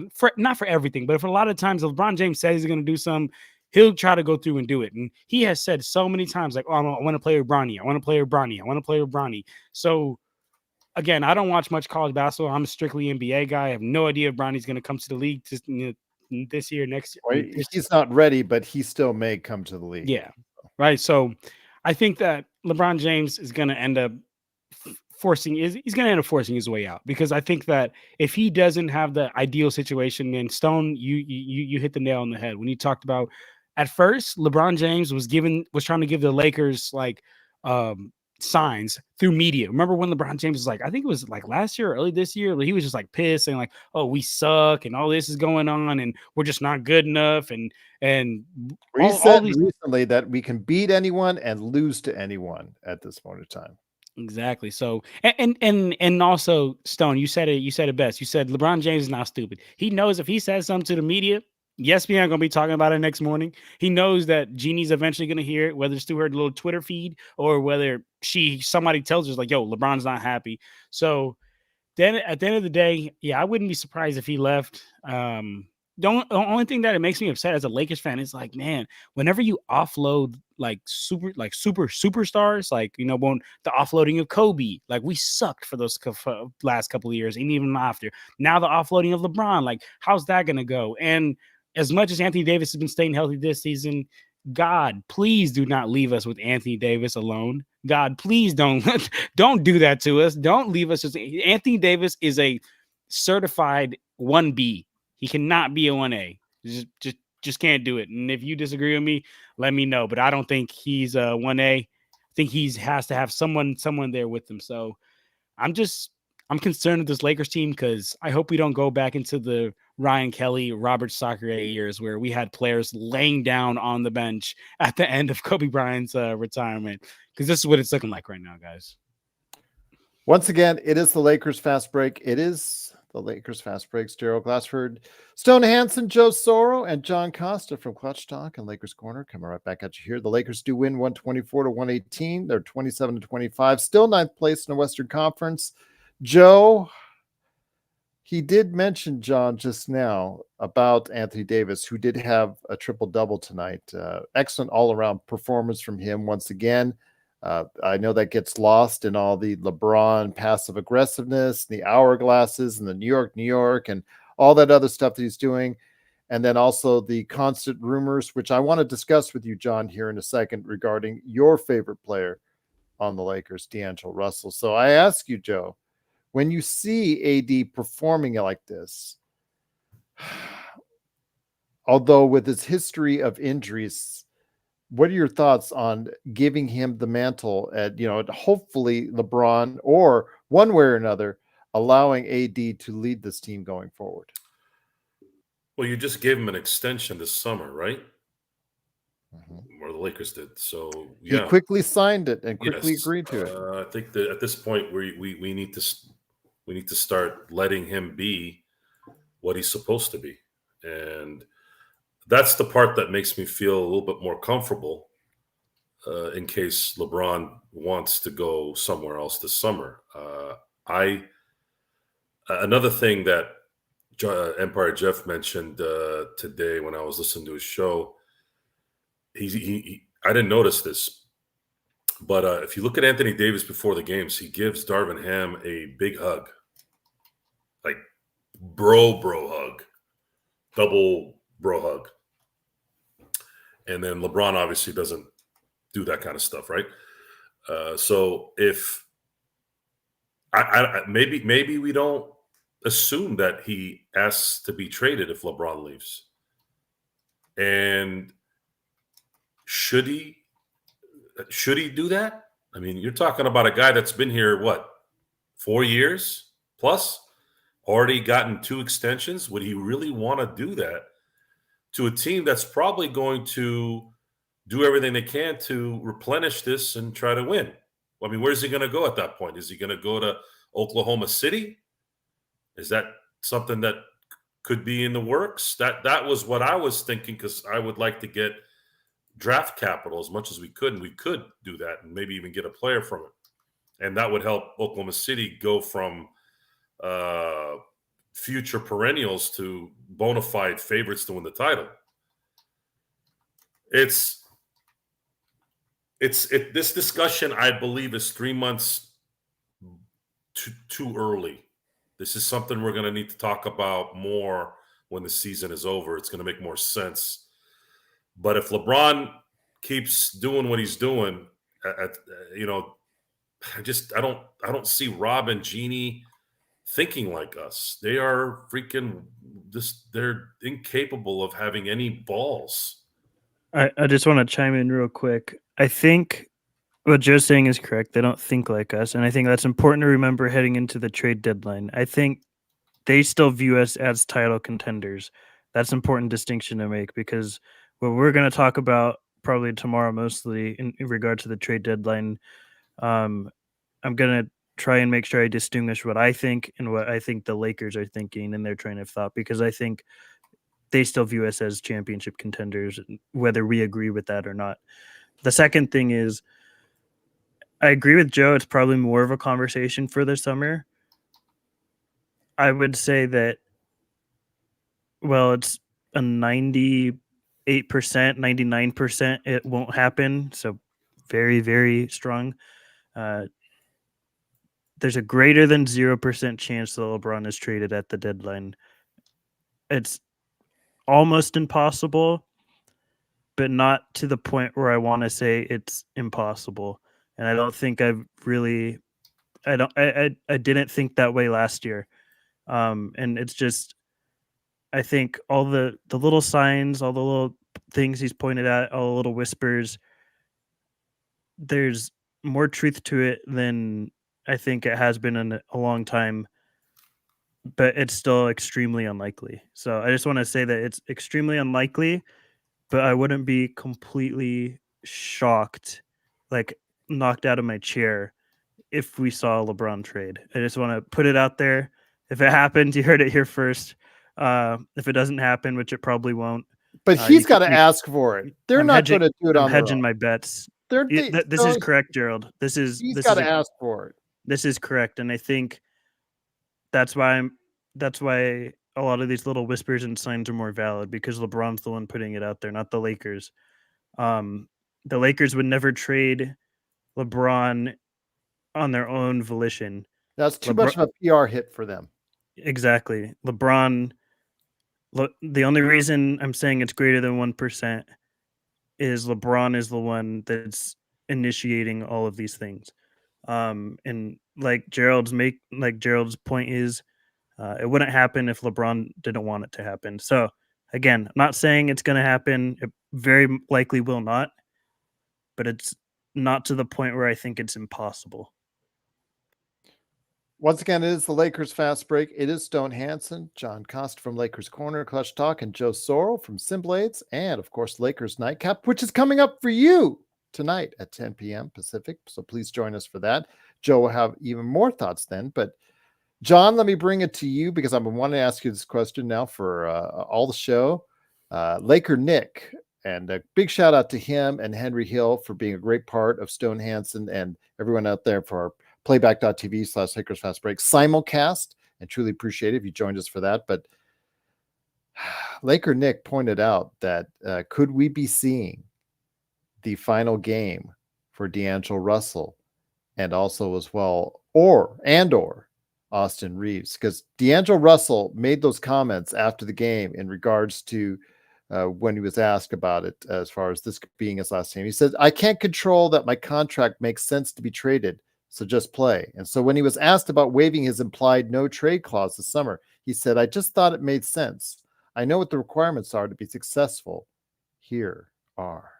for everything, but for a lot of times LeBron James says he's gonna do something, he'll try to go through and do it. And he has said so many times, like, oh, I want to play with Bronny. I want to play with Bronny. I want to play with Bronny. So again, I don't watch much college basketball. I'm a strictly NBA guy. I have no idea if Bronny's gonna come to the league this year, next year. Well, he's not ready, but he still may come to the league. Yeah. Right. So I think that LeBron James is going to end up forcing his way out, because I think that if he doesn't have the ideal situation, then Stone, you hit the nail on the head when you talked about at first LeBron James was trying to give the Lakers signs through media. Remember when LeBron James was like, I think it was like last year or early this year, he was just like pissed and like, oh, we suck and all this is going on and we're just not good enough. And we said recently that we can beat anyone and lose to anyone at this point in time. Exactly. So and also, Stone, you said it best. You said LeBron James is not stupid. He knows if he says something to the media, ESPN going to be talking about it next morning. He knows that Jeannie's eventually going to hear it, whether it's through her little Twitter feed or whether somebody tells her like, yo, LeBron's not happy. So then at the end of the day, yeah, I wouldn't be surprised if he left. the only thing that it makes me upset as a Lakers fan is like, man, whenever you offload like superstars, like, you know, when the offloading of Kobe, like we sucked for those last couple of years, and even after. Now the offloading of LeBron, like how's that gonna go? And as much as Anthony Davis has been staying healthy this season, God, please do not leave us with Anthony Davis alone. God, please don't don't do that to us. Don't leave us. Anthony Davis is a certified 1B. He cannot be a 1A. Just can't do it. And if you disagree with me, let me know. But I don't think he's a 1A. I think he has to have someone there with him. So I'm concerned with this Lakers team because I hope we don't go back into the Ryan Kelly, Robert Sacre years where we had players laying down on the bench at the end of Kobe Bryant's retirement, because this is what it's looking like right now, guys. Once again, it is the Lakers Fast Break. It is the Lakers Fast Breaks. Gerald Glassford, Stone Hansen, Joe Soro, and John Costa from Clutch Talk and Lakers Corner coming right back at you here. The Lakers do win 124-118. They're 27-25, still ninth place in the Western Conference. Joe, he did mention, John, just now about Anthony Davis, who did have a triple-double tonight. Excellent all-around performance from him once again. I know that gets lost in all the LeBron passive aggressiveness, the hourglasses, and the New York, and all that other stuff that he's doing. And then also the constant rumors, which I want to discuss with you, John, here in a second regarding your favorite player on the Lakers, D'Angelo Russell. So I ask you, Joe, when you see AD performing like this, although with his history of injuries, what are your thoughts on giving him the mantle at, hopefully LeBron, or one way or another, allowing AD to lead this team going forward? Well, you just gave him an extension this summer, right? Mm-hmm. Or the Lakers did. So yeah, he quickly signed it and quickly agreed to it. I think that at this point we need to start letting him be what he's supposed to be, and that's the part that makes me feel a little bit more comfortable in case LeBron wants to go somewhere else this summer. Another thing that Empire Jeff mentioned today when I was listening to his show, I didn't notice this, but if you look at Anthony Davis before the games, he gives Darvin Ham a big hug, like bro hug, double bro hug. And then LeBron obviously doesn't do that kind of stuff, right? So if maybe we don't assume that he asks to be traded if LeBron leaves. And should he do that? I mean, you're talking about a guy that's been here, 4 years plus, already gotten 2 extensions. Would he really want to do that to a team that's probably going to do everything they can to replenish this and try to win? I mean, where's he going to go at that point? Is he going to go to Oklahoma City? Is that something that could be in the works? That was what I was thinking, because I would like to get draft capital as much as we could, and we could do that and maybe even get a player from it. And that would help Oklahoma City go from future perennials to bona fide favorites to win the title. This discussion, I believe, is 3 months too early. This is something we're going to need to talk about more when the season is over. It's going to make more sense. But if LeBron keeps doing what he's doing, I don't see Rob and Jeannie thinking like us. They are they're incapable of having any balls. I just want to chime in real quick. I think what Joe's saying is correct. They don't think like us. And I think that's important to remember heading into the trade deadline. I think they still view us as title contenders. That's an important distinction to make, because what we're going to talk about probably tomorrow, mostly in regard to the trade deadline, I'm going to try and make sure I distinguish what I think and what I think the Lakers are thinking in their train of thought, because I think they still view us as championship contenders, whether we agree with that or not. The second thing is, I agree with Joe. It's probably more of a conversation for the summer. I would say that, well, it's a 98%, 99% it won't happen. So very, very strong. There's a greater than 0% chance that LeBron is traded at the deadline. It's almost impossible, but not to the point where I want to say it's impossible. And I don't think I didn't think that way last year. And it's just, I think all the little signs, all the little things he's pointed at, all the little whispers, there's more truth to it than I think it has been in a long time, but it's still extremely unlikely. So I just want to say that it's extremely unlikely, but I wouldn't be completely shocked, like knocked out of my chair, if we saw a LeBron trade. I just want to put it out there. If it happens, you heard it here first. If it doesn't happen, which it probably won't, But he's got to ask for it. They're not going to do it I'm on their hedging own. my bets. This is correct, Gerald. He's got to ask for it. This is correct, and I think that's why a lot of these little whispers and signs are more valid, because LeBron's the one putting it out there, not the Lakers. The Lakers would never trade LeBron on their own volition. That's too much of a PR hit for them. Exactly. LeBron, the only reason I'm saying it's greater than 1% is LeBron is the one that's initiating all of these things. And like Gerald's point is, it wouldn't happen if LeBron didn't want it to happen. So again, I'm not saying it's going to happen. It very likely will not, but it's not to the point where I think it's impossible. Once again, it is the Lakers Fast Break. It is Stone Hansen, John Costa from Lakers Corner, Clutch Talk, and Joe Sorrell from Simblades, and of course, Lakers Nightcap, which is coming up for you tonight at 10 p.m. Pacific. So please join us for that. Joe will have even more thoughts then. But John, let me bring it to you, because I've been wanting to ask you this question now for all the show. Laker Nick, and a big shout out to him and Henry Hill for being a great part of Stone Hansen and everyone out there for our playback.tv/Lakers Fast Break simulcast, and truly appreciate it if you joined us for that. But Laker Nick pointed out that could we be seeing the final game for D'Angelo Russell, and also as well, or Austin Reeves, because D'Angelo Russell made those comments after the game in regards to when he was asked about it, as far as this being his last game. He said, "I can't control that my contract makes sense to be traded, so just play." And so when he was asked about waiving his implied no trade clause this summer, he said, "I just thought it made sense. I know what the requirements are to be successful. Here are."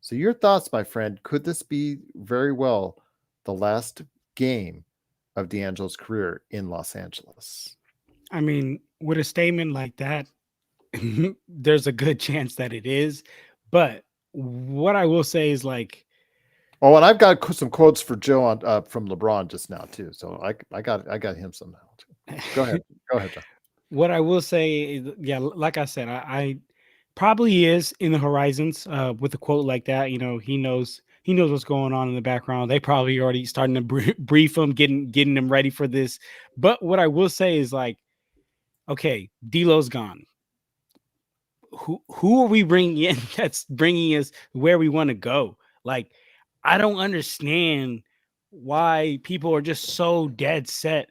So your thoughts, my friend, could this be very well the last game of D'Angelo's career in Los Angeles? I mean, with a statement like that, there's a good chance that it is. But what I will say is, like, oh, and I've got some quotes for Joe on from LeBron just now too. So I got him somehow too. Go ahead, John. What I will say is, yeah, like I said, I probably is in the horizons with a quote like that. You know, he knows what's going on in the background. They probably already starting to brief him, getting him ready for this. But what I will say is, like, okay, D'Lo's gone. Who are we bringing in that's bringing us where we want to go? Like, I don't understand why people are just so dead set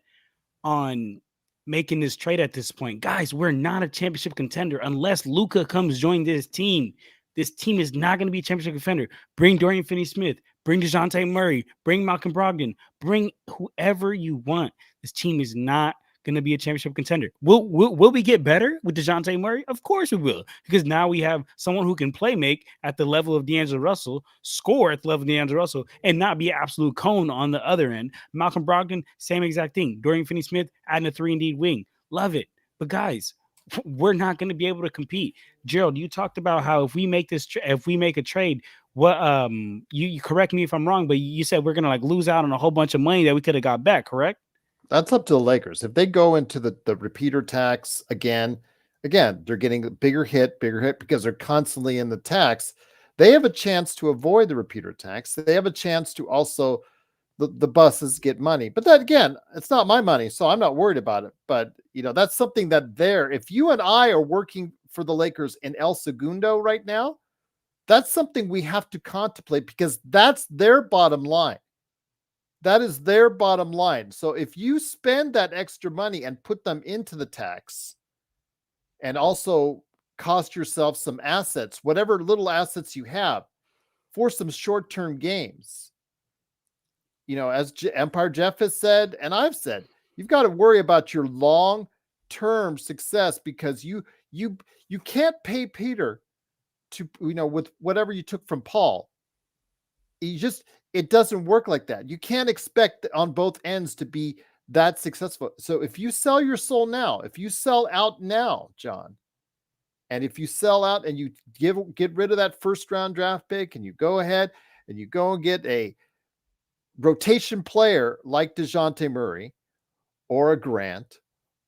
on making this trade at this point. Guys, we're not a championship contender unless Luka comes join this team. This team is not going to be a championship contender. Bring Dorian Finney-Smith, bring DeJounte Murray, bring Malcolm Brogdon, bring whoever you want. This team is not going to be a championship contender. Will we get better with DeJounte Murray? Of course we will, because now we have someone who can play make at the level of D'Angelo Russell, score at the level of D'Angelo Russell, and not be an absolute cone on the other end. Malcolm Brogdon, same exact thing. Dorian Finney-Smith adding a 3-and-D wing. Love it. But guys, we're not going to be able to compete. Gerald, you talked about how if we make a trade, what you correct me if I'm wrong, but you said we're going to like lose out on a whole bunch of money that we could have got back, correct? That's up to the Lakers. If they go into the repeater tax again, they're getting a bigger hit because they're constantly in the tax. They have a chance to avoid the repeater tax. They have a chance to also, the buses get money. But that again, it's not my money, so I'm not worried about it. But that's something that if you and I are working for the Lakers in El Segundo right now, that's something we have to contemplate because that's their bottom line. That is their bottom line. So if you spend that extra money and put them into the tax and also cost yourself some assets, whatever little assets you have, for some short-term games, as Empire Jeff has said, and I've said, you've got to worry about your long-term success because you can't pay Peter to, with whatever you took from Paul. It doesn't work like that. You can't expect on both ends to be that successful. So if you sell your soul now, if you sell out now, John, and if you sell out and you get rid of that first round draft pick and you go ahead and you go and get a rotation player like DeJounte Murray or a Grant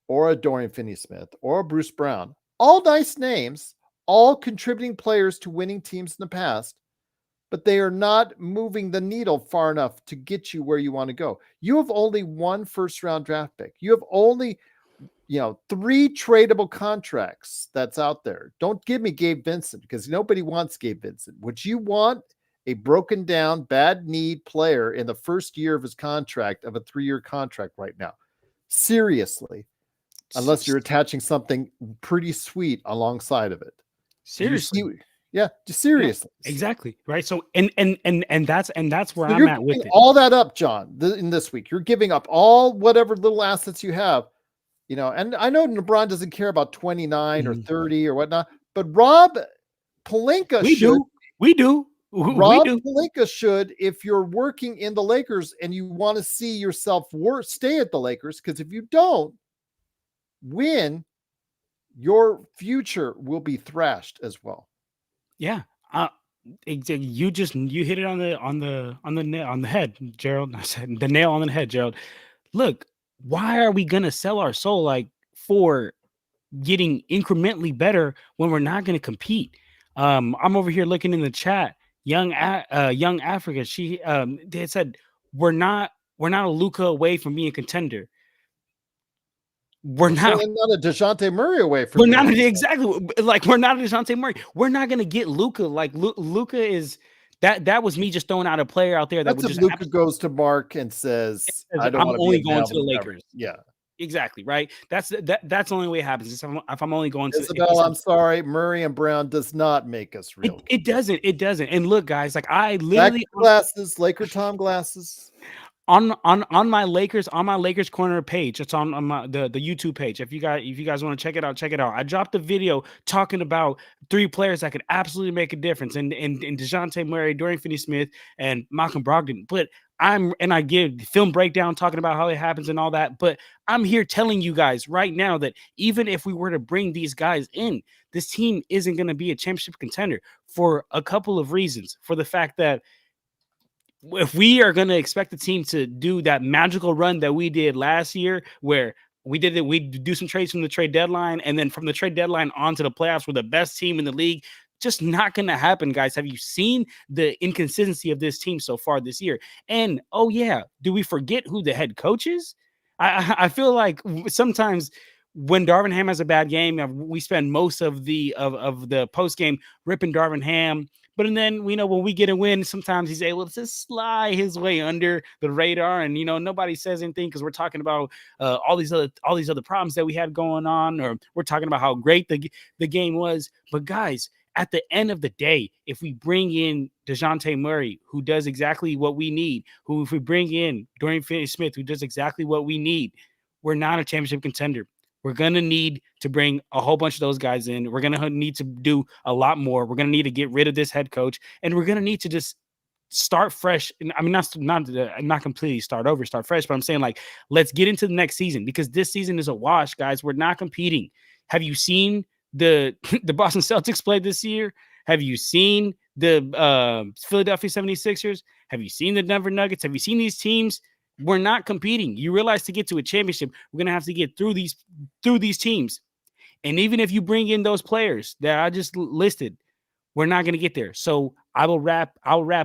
or a Dorian Finney-Smith or a Bruce Brown, all nice names, all contributing players to winning teams in the past, but they are not moving the needle far enough to get you where you want to go. You have only one first round draft pick. You have only 3 tradable contracts that's out there. Don't give me Gabe Vincent because nobody wants Gabe Vincent. Would you want a broken down, bad need player in the first year of his contract of a 3-year contract right now? Seriously, unless you're attaching something pretty sweet alongside of it. Seriously. Yeah, just seriously. Yeah, exactly. Right. So and that's where so I'm at with it. All that up, John, in this week. You're giving up all whatever little assets you have. And I know LeBron doesn't care about 29 or 30 or whatnot, but Rob Pelinka We do. Rob Pelinka should, if you're working in the Lakers and you want to see yourself stay at the Lakers, because if you don't win, your future will be thrashed as well. Yeah. You hit it on the head, Gerald. I said the nail on the head, Gerald. Look, why are we gonna sell our soul for getting incrementally better when we're not gonna compete? I'm over here looking in the chat. Young Africa, she they said we're not a Luka away from being a contender. We're not a DeJounte Murray away from. We're not exactly we're not a DeJounte Murray. We're not gonna get Luka. Luka is that was me just throwing out a player out there that would just. Luka goes to Mark and says, "I don't want to only going to the Lakers." Yeah, exactly right. That's the only way it happens. If I'm only going to Isabel, I'm sorry, Murray and Brown does not make us real. It doesn't. And look, guys, I literally glasses, Laker Tom glasses. On my Lakers Corner page. It's on the YouTube page. If you guys want to check it out, I dropped a video talking about 3 players that could absolutely make a difference, and DeJounte Murray, Dorian Finney-Smith, and Malcolm Brogdon. But I give film breakdown talking about how it happens and all that. But I'm here telling you guys right now that even if we were to bring these guys in, this team isn't going to be a championship contender for a couple of reasons. For the fact that if we are going to expect the team to do that magical run that we did last year, where we do some trades from the trade deadline, and then from the trade deadline on to the playoffs, we're the best team in the league. Just not going to happen, guys. Have you seen the inconsistency of this team so far this year? And oh yeah, do we forget who the head coach is? I feel like sometimes when Darvin Ham has a bad game, we spend most of the post game ripping Darvin Ham. But then when we get a win, sometimes he's able to slide his way under the radar, and nobody says anything because we're talking about all these other problems that we had going on, or we're talking about how great the game was. But guys, at the end of the day, if we bring in DeJounte Murray, who does exactly what we need, if we bring in Dorian Finney-Smith, who does exactly what we need, we're not a championship contender. We're going to need to bring a whole bunch of those guys in. We're going to need to do a lot more. We're going to need to get rid of this head coach, and we're going to need to just start fresh. And I mean, not completely start over, start fresh, but I'm saying let's get into the next season, because this season is a wash, guys. We're not competing. Have you seen the Boston Celtics play this year? Have you seen the Philadelphia 76ers? Have you seen the Denver Nuggets? Have you seen these teams? We're not competing. You realize to get to a championship, we're going to have to get through these teams. And even if you bring in those players that I just listed, we're not going to get there. So I'll wrap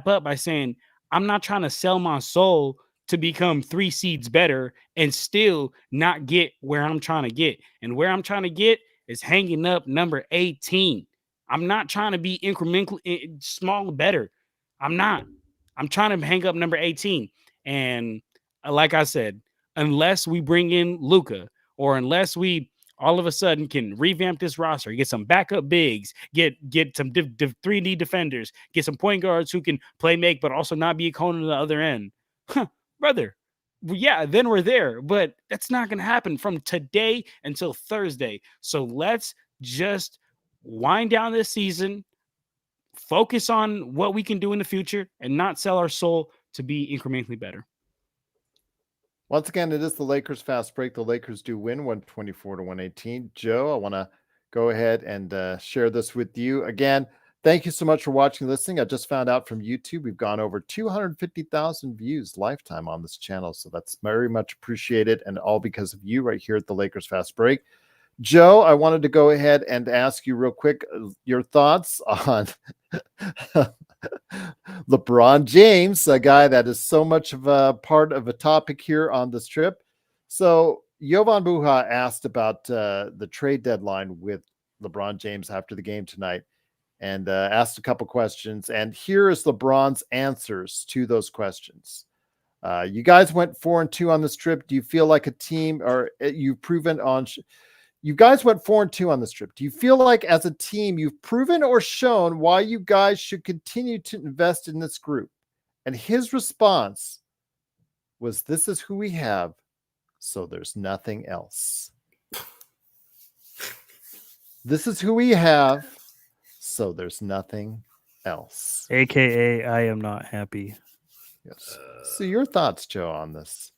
up by saying, I'm not trying to sell my soul to become 3 seeds better and still not get where I'm trying to get. And where I'm trying to get is hanging up number 18. I'm not trying to be incrementally small better. I'm not. I'm trying to hang up number 18. And like I said, unless we bring in Luka, or unless we all of a sudden can revamp this roster, get some backup bigs, get some 3D defenders, get some point guards who can play make, but also not be a cone on the other end. Brother, yeah, then we're there. But that's not going to happen from today until Thursday. So let's just wind down this season, focus on what we can do in the future, and not sell our soul to be incrementally better. Once again, it is the Lakers fast break. The Lakers do win 124-118. Joe, I want to go ahead and share this with you. Again, thank you so much for watching and listening. I just found out from YouTube we've gone over 250,000 views lifetime on this channel. So that's very much appreciated, and all because of you right here at the Lakers fast break. Joe, I wanted to go ahead and ask you real quick your thoughts on LeBron James, a guy that is so much of a part of a topic here on this trip. So Jovan Buha asked about the trade deadline with LeBron James after the game tonight, and asked a couple questions. And here is LeBron's answers to those questions. You guys went 4-2 on this trip. Do you feel like a team, or you've proven on... You guys went 4-2 on this trip. Do you feel like as a team you've proven or shown why you guys should continue to invest in this group? And his response was, this is who we have, so there's nothing else. This is who we have, so there's nothing else. AKA, I am not happy. Yes. So your thoughts, Joe, on this?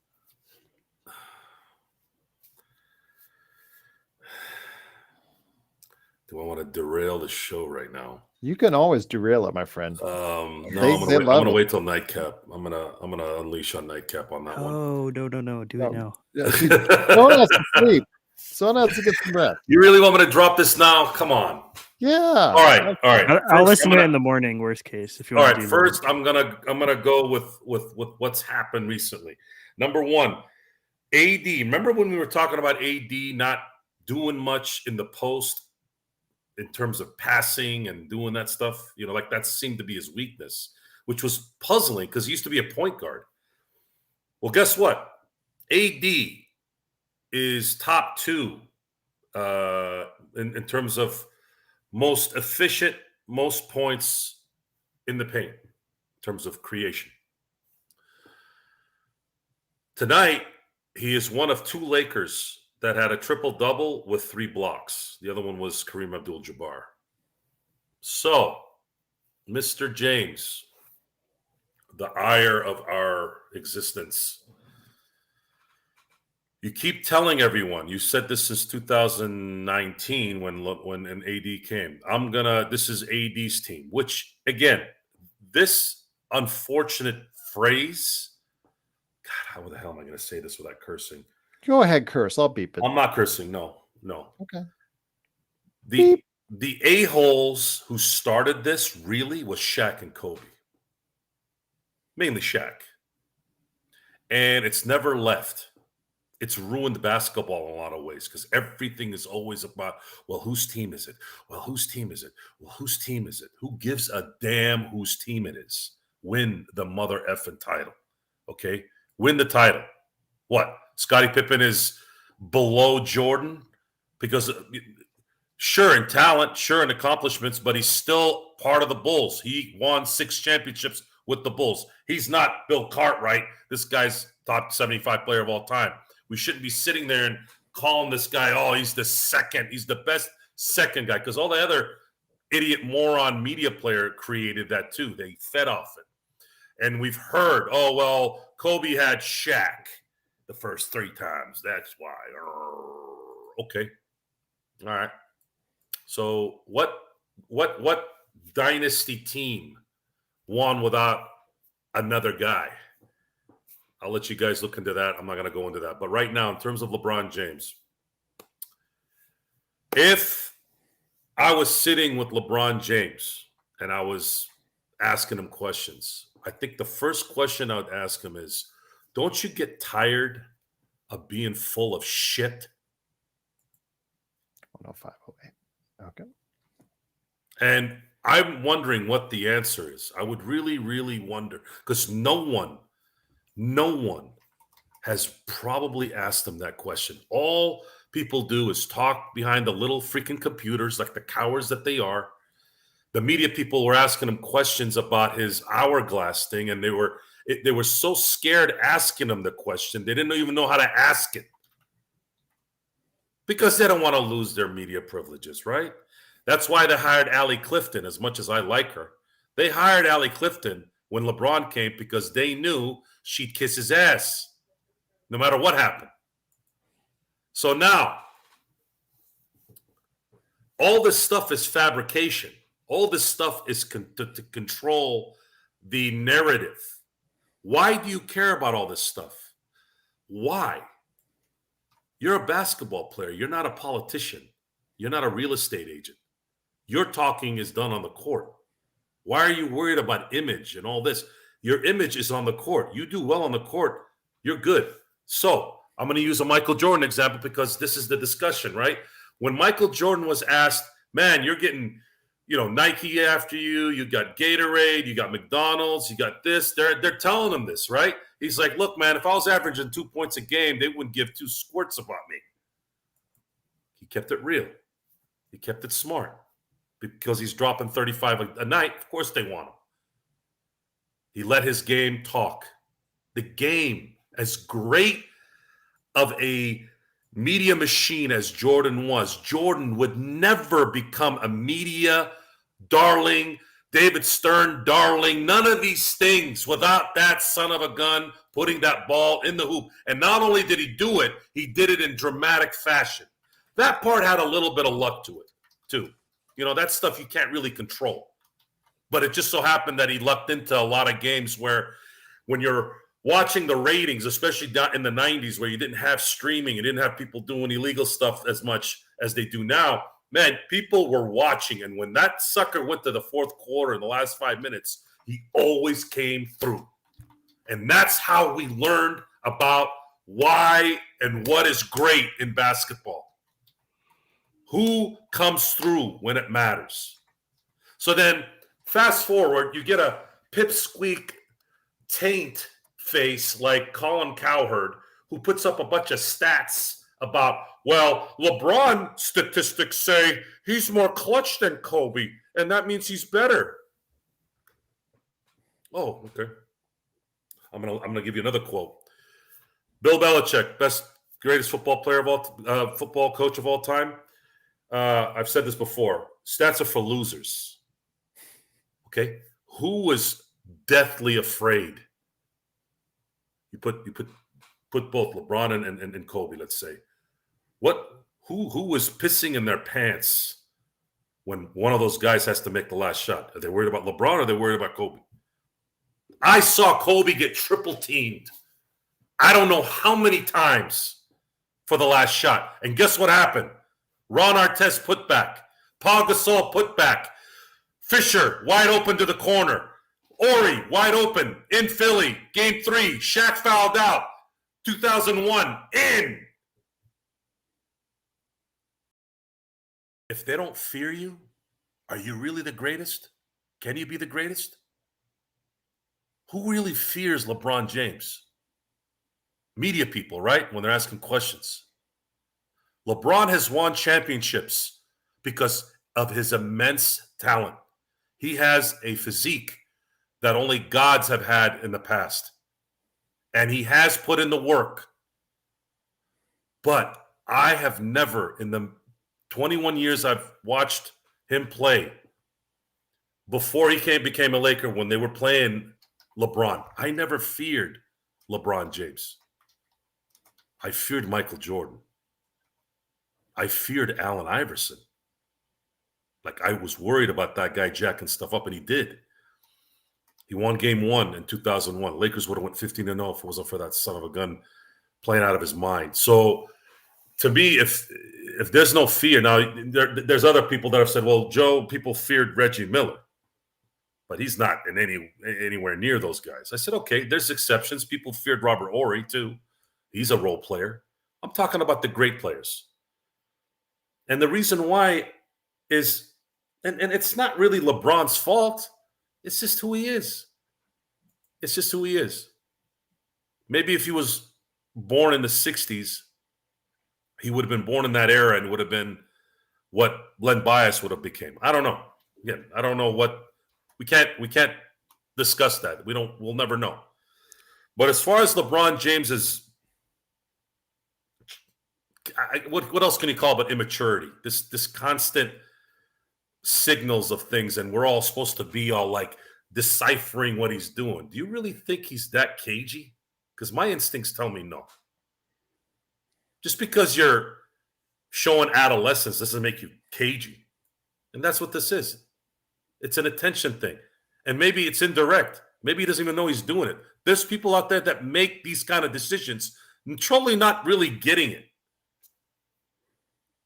Do I want to derail the show right now? You can always derail it, my friend. No, They I'm love gonna it. wait till nightcap. I'm gonna unleash on nightcap on that one. Oh, no. Do it now. Yeah, someone has to sleep. Someone has to get some rest. You really want me to drop this now? Come on. Yeah. All right. I'll listen to it in the morning, worst case. If you All want right. to do First, I'm gonna go with what's happened recently. Number one, AD. Remember when we were talking about AD not doing much in the post in terms of passing and doing that stuff? You know, like that seemed to be his weakness, which was puzzling because he used to be a point guard. Well, guess what? AD is top 2 in terms of most efficient, most points in the paint in terms of creation. Tonight, he is one of 2 Lakers that had a triple-double with 3 blocks. The other one was Kareem Abdul-Jabbar. So, Mr. James, the ire of our existence, you keep telling everyone, you said this since 2019 when an AD came, this is AD's team, which, again, this unfortunate phrase, God, how the hell am I going to say this without cursing? Go ahead, curse. I'll beep it. I'm not cursing. No. Okay. The a-holes who started this really was Shaq and Kobe. Mainly Shaq. And it's never left. It's ruined basketball in a lot of ways because everything is always about, well, whose team is it? Well, whose team is it? Well, whose team is it? Who gives a damn whose team it is? Win the mother effing title. Okay? Win the title. What? Scottie Pippen is below Jordan because, sure, in talent, sure, in accomplishments, but he's still part of the Bulls. He won 6 championships with the Bulls. He's not Bill Cartwright. This guy's top 75 player of all time. We shouldn't be sitting there and calling this guy, oh, he's the second. He's the best second guy, because all the other idiot moron media player created that too. They fed off it. And we've heard, oh, well, Kobe had Shaq the first 3 times. That's why. Okay. All right. So what dynasty team won without another guy? I'll let you guys look into that. I'm not going to go into that. But right now, in terms of LeBron James, if I was sitting with LeBron James and I was asking him questions, I think the first question I would ask him is, don't you get tired of being full of shit? 10508. Okay. And I'm wondering what the answer is. I would really, really wonder, because no one has probably asked them that question. All people do is talk behind the little freaking computers like the cowards that they are. The media people were asking him questions about his hourglass thing, and they were so scared asking him the question, they didn't even know how to ask it. Because they don't want to lose their media privileges, right? That's why they hired Allie Clifton, as much as I like her. They hired Allie Clifton when LeBron came because they knew she'd kiss his ass no matter what happened. So now, all this stuff is fabrication. All this stuff is to control the narrative. Why do you care about all this stuff? Why? You're a basketball player. You're not a politician. You're not a real estate agent. Your talking is done on the court. Why are you worried about image and all this? Your image is on the court. You do well on the court, you're good. So I'm going to use a Michael Jordan example because this is the discussion, right? When Michael Jordan was asked, man, you're getting, Nike after you, you got Gatorade, you got McDonald's, you got this. They're telling him this, right? He's like, look, man, if I was averaging 2 points a game, they wouldn't give two squirts about me. He kept it real. He kept it smart because he's dropping 35 a night. Of course they want him. He let his game talk. The game, as great of a media machine as Jordan was, Jordan would never become a media darling, David Stern darling, none of these things without that son of a gun putting that ball in the hoop. And not only did he do it, he did it in dramatic fashion. That part had a little bit of luck to it, too. That stuff you can't really control. But it just so happened that he lucked into a lot of games where when you're watching the ratings, especially in the 90s where you didn't have streaming, you didn't have people doing illegal stuff as much as they do now, man, people were watching. And when that sucker went to the fourth quarter in the last 5 minutes, he always came through. And that's how we learned about why and what is great in basketball. Who comes through when it matters? So then, fast forward, you get a pipsqueak taint face like Colin Cowherd, who puts up a bunch of stats about, well, LeBron statistics say he's more clutch than Kobe, and that means he's better. Oh, okay. I'm gonna give you another quote. Bill Belichick, greatest football player of all, football coach of all time. I've said this before. Stats are for losers. Okay, who was deathly afraid? You put both LeBron and Kobe. Let's say, who was pissing in their pants when one of those guys has to make the last shot? Are they worried about LeBron or are they worried about Kobe? I saw Kobe get triple teamed. I don't know how many times for the last shot. And guess what happened? Ron Artest put back. Paul Gasol put back. Fisher wide open to the corner. Ori wide open in Philly. Game 3. Shaq fouled out. 2001 in. If they don't fear you, are you really the greatest? Can you be the greatest? Who really fears LeBron James? Media people, right? When they're asking questions. LeBron has won championships because of his immense talent. He has a physique that only gods have had in the past. And he has put in the work. But I have never, in the 21 years I've watched him play, before he became a Laker, when they were playing LeBron, I never feared LeBron James. I feared Michael Jordan. I feared Allen Iverson. Like, I was worried about that guy jacking stuff up, and he did. He won game 1 in 2001. Lakers would have went 15-0 if it wasn't for that son of a gun playing out of his mind. So, to me, if there's no fear, now there's other people that have said, well, Joe, people feared Reggie Miller. but he's not in anywhere near those guys. I said, okay, there's exceptions. People feared Robert Horry too. He's a role player. I'm talking about the great players. And the reason why is, and it's not really LeBron's fault. It's just who he is. It's just who he is. Maybe if he was born in the 60s, he would have been born in that era and would have been what Len Bias would have became. I don't know. Again, I don't know what we can't discuss that. We'll never know. But as far as LeBron James's what else can you call it but immaturity? This constant signals of things, and we're all supposed to be all like deciphering what he's doing. Do you really think he's that cagey? Because my instincts tell me no. Just because you're showing adolescence doesn't make you cagey. And that's what this is. It's an attention thing. And maybe it's indirect. Maybe he doesn't even know he's doing it. There's people out there that make these kind of decisions and totally not really getting it.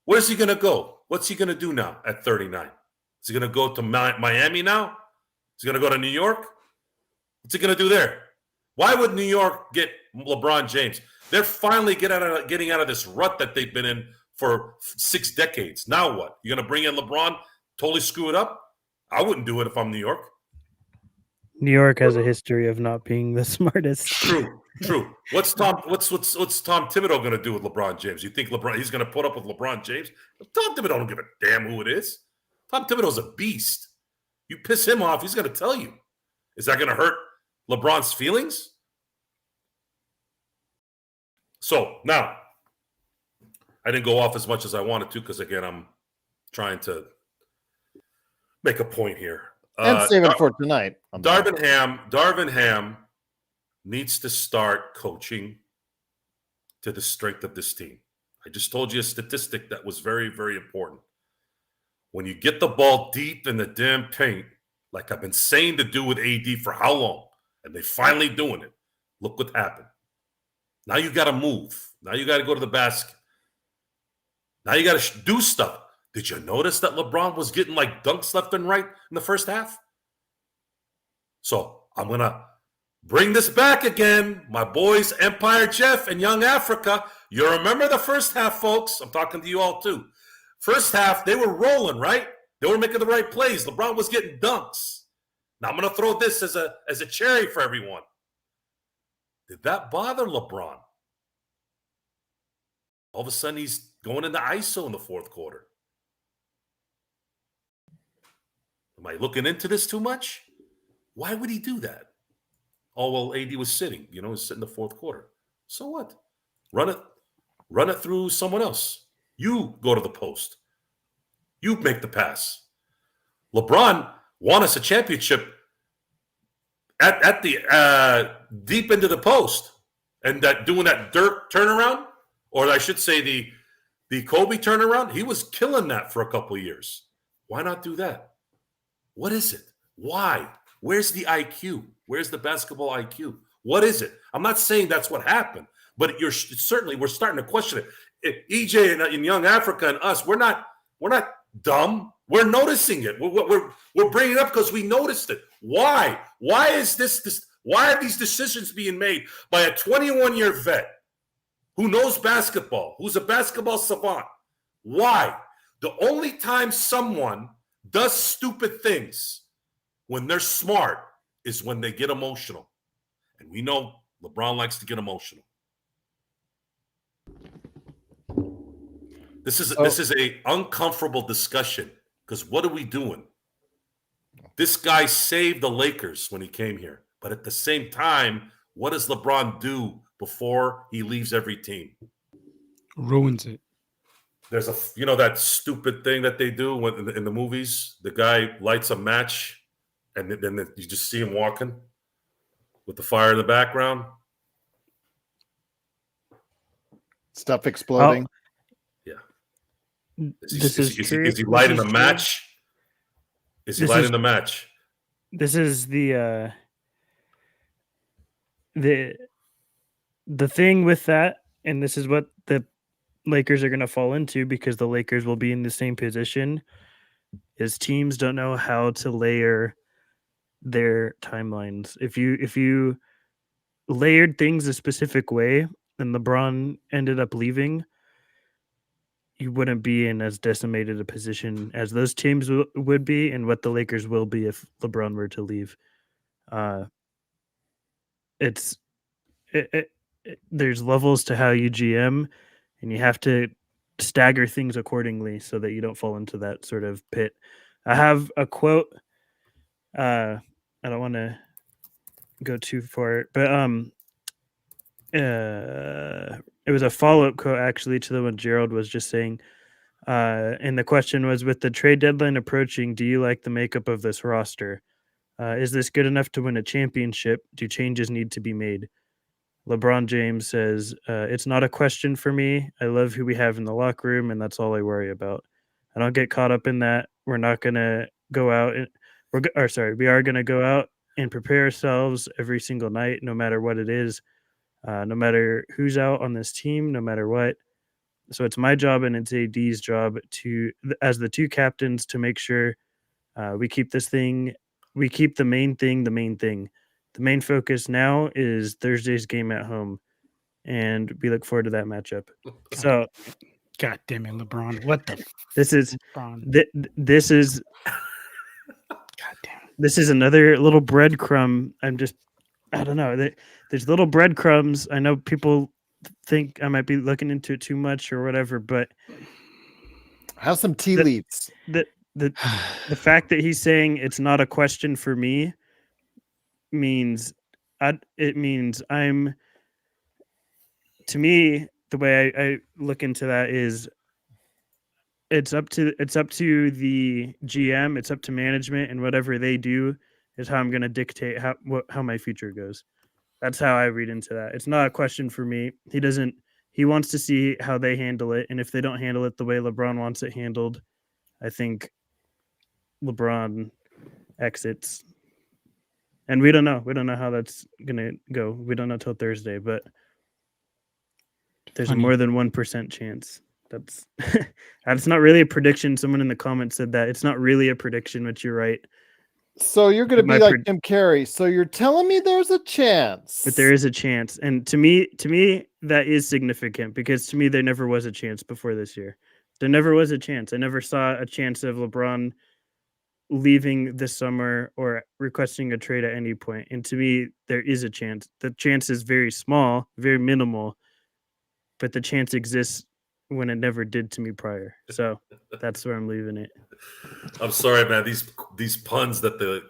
Where's he going to go? What's he going to do now at 39? Is he going to go to Miami now? Is he going to go to New York? What's he going to do there? Why would New York get LeBron James? They're finally getting out of this rut that they've been in for 6 decades. Now what? You're going to bring in LeBron, totally screw it up? I wouldn't do it if I'm New York. New York has a history of not being the smartest. True. What's Tom Thibodeau going to do with LeBron James? You think he's going to put up with LeBron James? Tom Thibodeau don't give a damn who it is. Tom Thibodeau's a beast. You piss him off, he's going to tell you. Is that going to hurt LeBron's feelings? So now, I didn't go off as much as I wanted to because, again, I'm trying to make a point here. And save it for tonight. Darvin Ham needs to start coaching to the strength of this team. I just told you a statistic that was very, very important. When you get the ball deep in the damn paint, like I've been saying to do with AD for how long, and they finally doing it, look what happened. Now you got to move. Now you got to go to the basket. Now you got to do stuff. Did you notice that LeBron was getting like dunks left and right in the first half? So I'm going to bring this back again. My boys, Empire Jeff and Young Africa. You remember the first half, folks. I'm talking to you all too. First half, they were rolling, right? They were making the right plays. LeBron was getting dunks. Now I'm going to throw this as a cherry for everyone. Did that bother LeBron? All of a sudden, he's going into ISO in the fourth quarter. Am I looking into this too much? Why would he do that? Oh, well, AD was sitting. He was sitting in the fourth quarter. So what? Run it through someone else. You go to the post. You make the pass. LeBron won us a championship at the deep into the post, and doing that Dirk turnaround, or I should say the Kobe turnaround. He was killing that for a couple of years. Why not do that? What is it? Why? Where's the IQ? Where's the basketball IQ? What is it? I'm not saying that's what happened, but we're starting to question it. EJ and Young Africa and us, we're not dumb. We're noticing it. We're bringing it up because we noticed it. Why? Why is this? Why are these decisions being made by a 21-year vet who knows basketball, who's a basketball savant? Why? The only time someone does stupid things when they're smart is when they get emotional. And we know LeBron likes to get emotional. This is a uncomfortable discussion because what are we doing? This guy saved the Lakers when he came here. But at the same time, what does LeBron do before he leaves every team? Ruins it. There's that stupid thing that they do in the movies. The guy lights a match, and then you just see him walking with the fire in the background. Stuff exploding. Yeah. Is he lighting a match? Is he lighting the match? This is the thing with that, and this is what the Lakers are going to fall into because the Lakers will be in the same position, is teams don't know how to layer their timelines. If you layered things a specific way and LeBron ended up leaving, you wouldn't be in as decimated a position as those teams would be, and what the Lakers will be if LeBron were to leave. It's there's levels to how you GM, and you have to stagger things accordingly so that you don't fall into that sort of pit. I have a quote. I don't want to go too far, but it was a follow-up quote actually to the one Gerald was just saying. And the question was, with the trade deadline approaching, do you like the makeup of this roster? Is this good enough to win a championship? Do changes need to be made? LeBron James says, it's not a question for me. I love who we have in the locker room, and that's all I worry about. I don't get caught up in that. We're not going to go out. We are going to go out and prepare ourselves every single night, no matter what it is, no matter who's out on this team, no matter what. So it's my job and it's AD's job as the two captains, to make sure we keep the main thing the main thing. The main focus now is Thursday's game at home, and we look forward to that matchup. So, God damn it, LeBron! What the? This is LeBron. This is God damn it. This is another little breadcrumb. I don't know. There's little breadcrumbs. I know people think I might be looking into it too much or whatever, but have some tea leaves. The fact that he's saying it's not a question for me means I'm, to me, the way I look into that is it's up to the GM, it's up to management, and whatever they do is how I'm going to dictate how my future goes. That's how I read into that. It's not a question for me. He wants to see how they handle it, and if they don't handle it the way LeBron wants it handled, I think LeBron exits. And we don't know. We don't know how that's going to go. We don't know till Thursday, but there's a more than 1% chance. That's not really a prediction. Someone in the comments said that. It's not really a prediction, but you're right. So you're going to be like Jim Carrey. So you're telling me there's a chance. But there is a chance. And to me, that is significant, because to me, there never was a chance before this year. There never was a chance. I never saw a chance of LeBron leaving this summer or requesting a trade at any point. And to me, there is a chance. The chance is very small, very minimal, but the chance exists when it never did to me prior. So that's where I'm leaving it. I'm sorry, man. These puns that the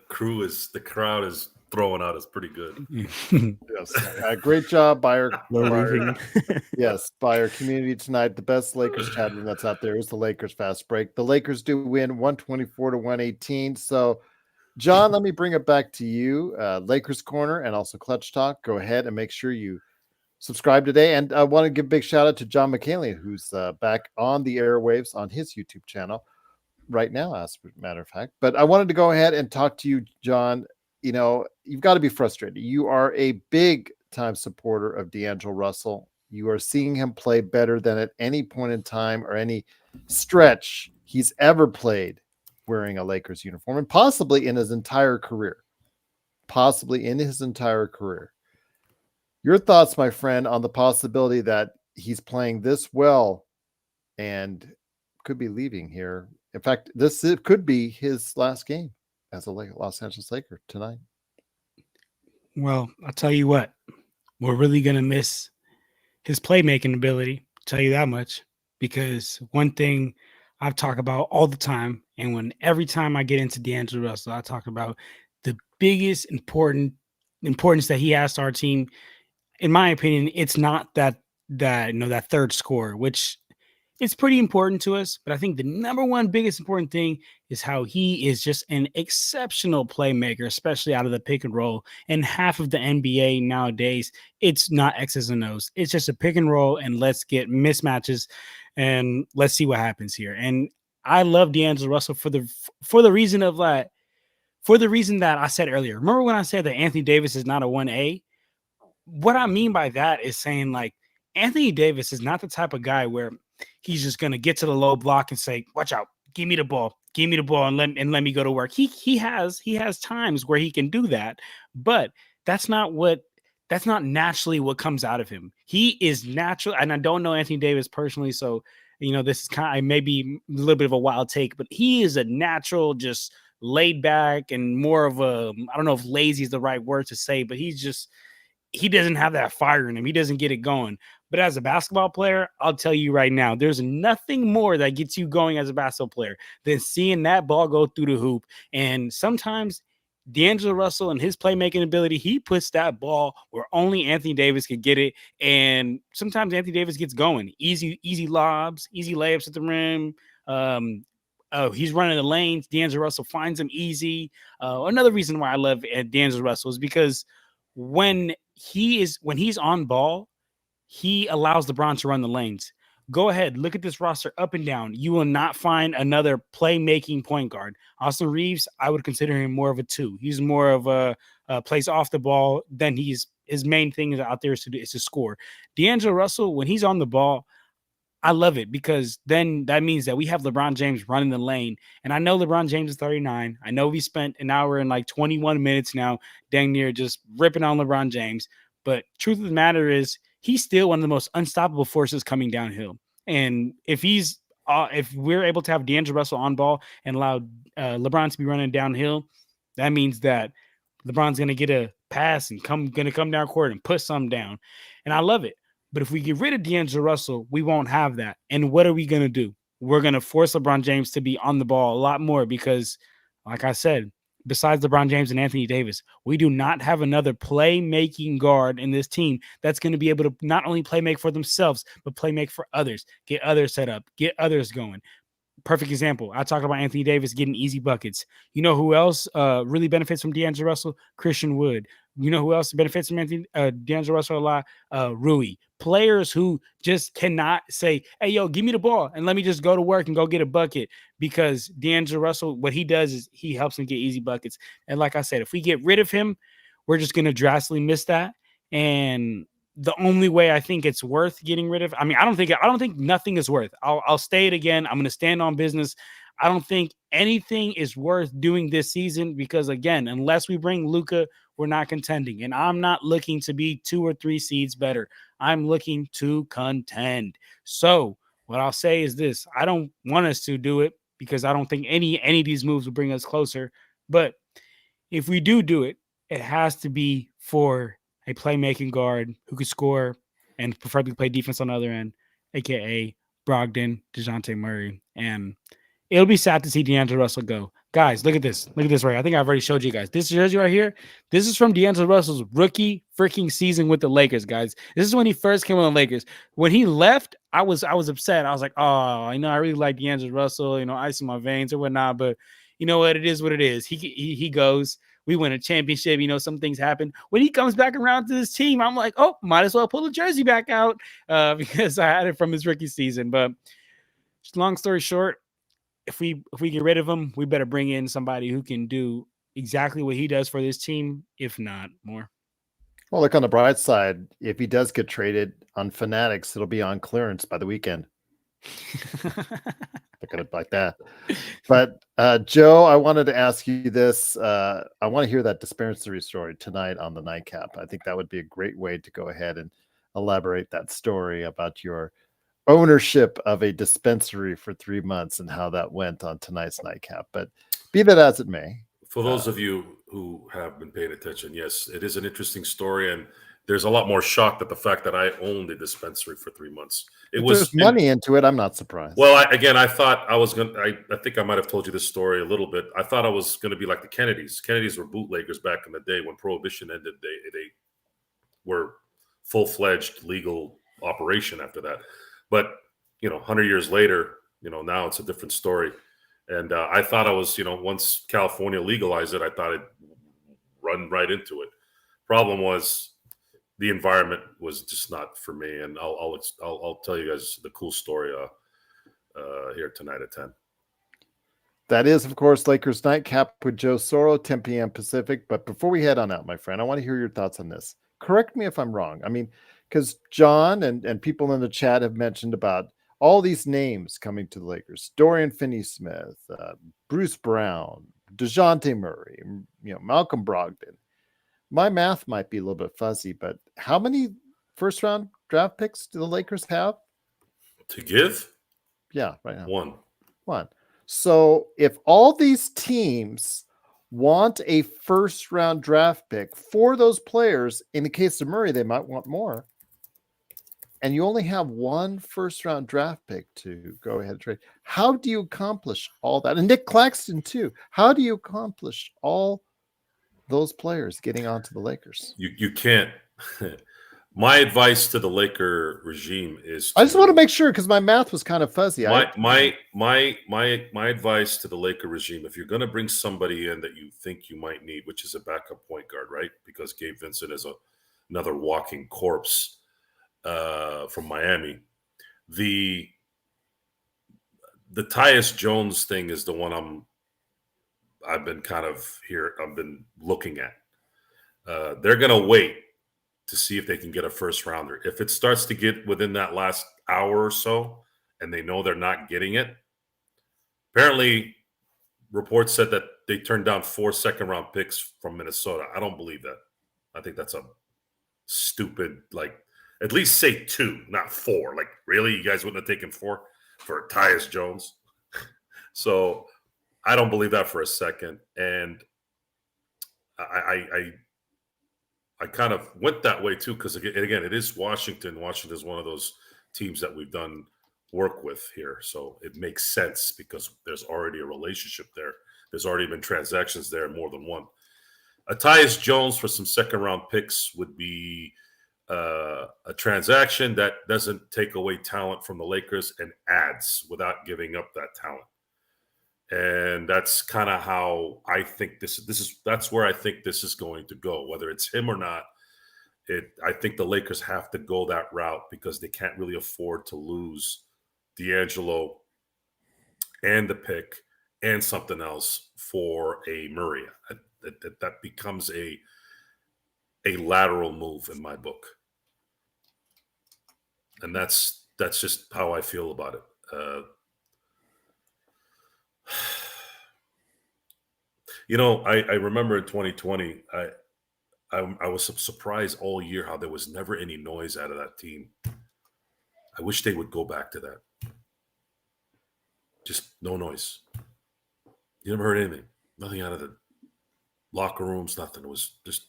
crowd is throwing out is pretty good. Yes. Great job by our community tonight. The best Lakers chat room that's out there is the Lakers Fast Break. The Lakers do win 124-118. So, John, let me bring it back to you. Lakers Corner and also Clutch Talk. Go ahead and make sure you subscribe today. And I want to give a big shout out to John McKinley, who's back on the airwaves on his YouTube channel right now, as a matter of fact. But I wanted to go ahead and talk to you, John. You know, you've got to be frustrated. You are a big time supporter of D'Angelo Russell. You are seeing him play better than at any point in time or any stretch he's ever played wearing a Lakers uniform, and possibly in his entire career. Your thoughts, my friend, on the possibility that he's playing this well and could be leaving here. In fact, it could be his last game as a Los Angeles Laker tonight. Well, I'll tell you what, we're really going to miss his playmaking ability. I'll tell you that much, because one thing I've talked about all the time, and every time I get into D'Angelo Russell, I talk about the biggest importance that he has to our team. In my opinion, it's not that third score, which is pretty important to us. But I think the number one biggest important thing is how he is just an exceptional playmaker, especially out of the pick and roll. And half of the NBA nowadays, it's not X's and O's. It's just a pick and roll, and let's get mismatches, and let's see what happens here. And I love D'Angelo Russell for the reason that I said earlier. Remember when I said that Anthony Davis is not a 1A? What I mean by that is saying, like, Anthony Davis is not the type of guy where he's just going to get to the low block and say, watch out, give me the ball, give me the ball and let me go to work. He has times where he can do that, but that's not naturally what comes out of him. He is natural, and I don't know Anthony Davis personally, so this is kind of maybe a little bit of a wild take, but he is a natural, just laid back and more of a, I don't know if lazy is the right word to say, but he doesn't have that fire in him. He doesn't get it going. But as a basketball player, I'll tell you right now, there's nothing more that gets you going as a basketball player than seeing that ball go through the hoop. And sometimes D'Angelo Russell and his playmaking ability, he puts that ball where only Anthony Davis could get it. And sometimes Anthony Davis gets going. Easy lobs, easy layups at the rim. He's running the lanes. D'Angelo Russell finds him easy. Another reason why I love D'Angelo Russell is because when he's on ball, he allows LeBron to run the lanes. Go ahead, look at this roster up and down. You will not find another playmaking point guard. Austin Reeves, I would consider him more of a 2. He's more of a plays off the ball than his main thing out there is to score. D'Angelo Russell, when he's on the ball, I love it because then that means that we have LeBron James running the lane. And I know LeBron James is 39. I know we spent an hour and like 21 minutes now, dang near just ripping on LeBron James. But truth of the matter is, he's still one of the most unstoppable forces coming downhill. And if we're able to have D'Angelo Russell on ball and allow LeBron to be running downhill, that means that LeBron's going to get a pass and come down court and put some down. And I love it. But if we get rid of D'Angelo Russell, we won't have that. And what are we going to do? We're going to force LeBron James to be on the ball a lot more because, like I said, besides LeBron James and Anthony Davis, we do not have another playmaking guard in this team that's going to be able to not only play make for themselves, but play make for others, get others set up, get others going. Perfect example. I talked about Anthony Davis getting easy buckets. You know who else really benefits from D'Angelo Russell? Christian Wood. You know who else benefits from D'Angelo Russell a lot? Rui. Players who just cannot say, hey, yo, give me the ball and let me just go to work and go get a bucket, because D'Angelo Russell, what he does is he helps them get easy buckets. And like I said, if we get rid of him, we're just going to drastically miss that. And the only way I think it's worth getting rid of, I mean, I don't think nothing is worth. I'll say it again. I'm going to stand on business. I don't think anything is worth doing this season because, again, unless we bring Luka, we're not contending. And I'm not looking to be 2 or 3 seeds better. I'm looking to contend. So what I'll say is this. I don't want us to do it because I don't think any of these moves will bring us closer. But if we do it, it has to be for a playmaking guard who could score and preferably play defense on the other end, a.k.a. Brogdon, DeJounte Murray. And it'll be sad to see D'Angelo Russell go. Guys, look at this. Look at this right. I think I've already showed you guys. This jersey right here, this is from D'Angelo Russell's rookie freaking season with the Lakers, guys. This is when he first came on the Lakers. When he left, I was upset. I was like, oh, I really like D'Angelo Russell, ice in my veins or whatnot. But you know what? It is what it is. He goes. We win a championship. Some things happen. When he comes back around to this team, I'm like, oh, might as well pull the jersey back out because I had it from his rookie season. But long story short, if we get rid of him, we better bring in somebody who can do exactly what he does for this team, if not more. Well, look on the bright side. If he does get traded on Fanatics, it'll be on clearance by the weekend. Look at it like that. But Joe, I wanted to ask you this. I want to hear that dispensary story tonight on the nightcap. I think that would be a great way to go ahead and elaborate that story about your ownership of a dispensary for 3 months and how that went on tonight's nightcap. But be that as it may. For those of you who have been paying attention, yes, it is an interesting story. And there's a lot more shocked at the fact that I owned a dispensary for 3 months. There's money into it. I'm not surprised. Well, I thought I was going to, I think I might have told you this story a little bit. I thought I was going to be like the Kennedys. Kennedys were bootleggers back in the day when Prohibition ended. They were full-fledged legal operation after that. But, 100 years later, now it's a different story. And I thought I was, once California legalized it, I thought I'd run right into it. Problem was, the environment was just not for me, and I'll tell you guys the cool story here tonight at 10. That is, of course, Lakers Nightcap with Joe Soro, 10 p.m. Pacific. But before we head on out, my friend, I want to hear your thoughts on this. Correct me if I'm wrong. I mean, because John and people in the chat have mentioned about all these names coming to the Lakers: Dorian Finney-Smith, Bruce Brown, DeJounte Murray, Malcolm Brogdon. My math might be a little bit fuzzy, but how many first-round draft picks do the Lakers have? To give? Yeah, right now. One. So if all these teams want a first-round draft pick for those players, in the case of Murray, they might want more. And you only have one first-round draft pick to go ahead and trade. How do you accomplish all that? And Nick Claxton, too. How do you accomplish all those players getting onto the Lakers? You can't. My advice to the Laker regime is I just want to make sure, because my math was kind of fuzzy. My advice to the Laker regime: if you're going to bring somebody in that you think you might need, which is a backup point guard, right? Because Gabe Vincent is another walking corpse from Miami. The Tyus Jones thing is the one I've been looking at. They're going to wait to see if they can get a first rounder. If it starts to get within that last hour or so and they know they're not getting it, apparently reports said that they turned down 4 second-round picks from Minnesota. I don't believe that. I think that's a stupid, at least say 2, not 4. Really? You guys wouldn't have taken 4 for Tyus Jones? So I don't believe that for a second. And I kind of went that way too, because again, it is Washington. Washington is one of those teams that we've done work with here. So it makes sense because there's already a relationship there. There's already been transactions there, more than one. A Tyus Jones for some second-round picks would be a transaction that doesn't take away talent from the Lakers and adds without giving up that talent. And that's kind of how I think that's where I think this is going to go, whether it's him or not. I think the Lakers have to go that route because they can't really afford to lose D'Angelo and the pick and something else for a Murray. That becomes a lateral move in my book. And that's just how I feel about it. I remember in 2020, I was surprised all year how there was never any noise out of that team. I wish they would go back to that. Just no noise. You never heard anything. Nothing out of the locker rooms, nothing. It was just,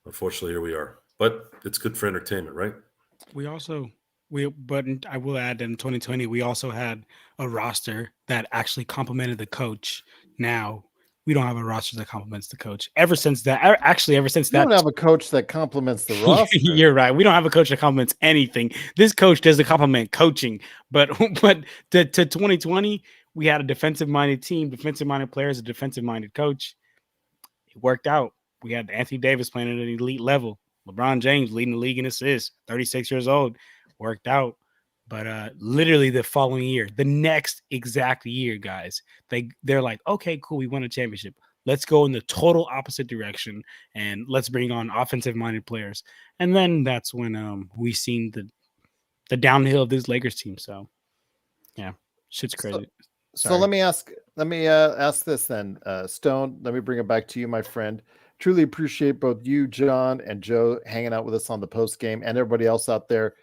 unfortunately, here we are. But it's good for entertainment, right? But I will add that in 2020, we also had a roster that actually complimented the coach. Now we don't have a roster that compliments the coach. Ever since that, we don't have a coach that compliments the roster. You're right. We don't have a coach that compliments anything. This coach doesn't compliment coaching. But to 2020, we had a defensive-minded team, defensive-minded players, a defensive-minded coach. It worked out. We had Anthony Davis playing at an elite level. LeBron James leading the league in assists, 36 years old. Worked out. But literally the following year, the next exact year, guys, they're like, okay, cool, we won a championship. Let's go in the total opposite direction and let's bring on offensive-minded players. And then that's when we seen the downhill of this Lakers team. So yeah, shit's crazy. So let me ask this then, Stone. Let me bring it back to you, my friend. Truly appreciate both you, John, and Joe hanging out with us on the post game, and everybody else out there.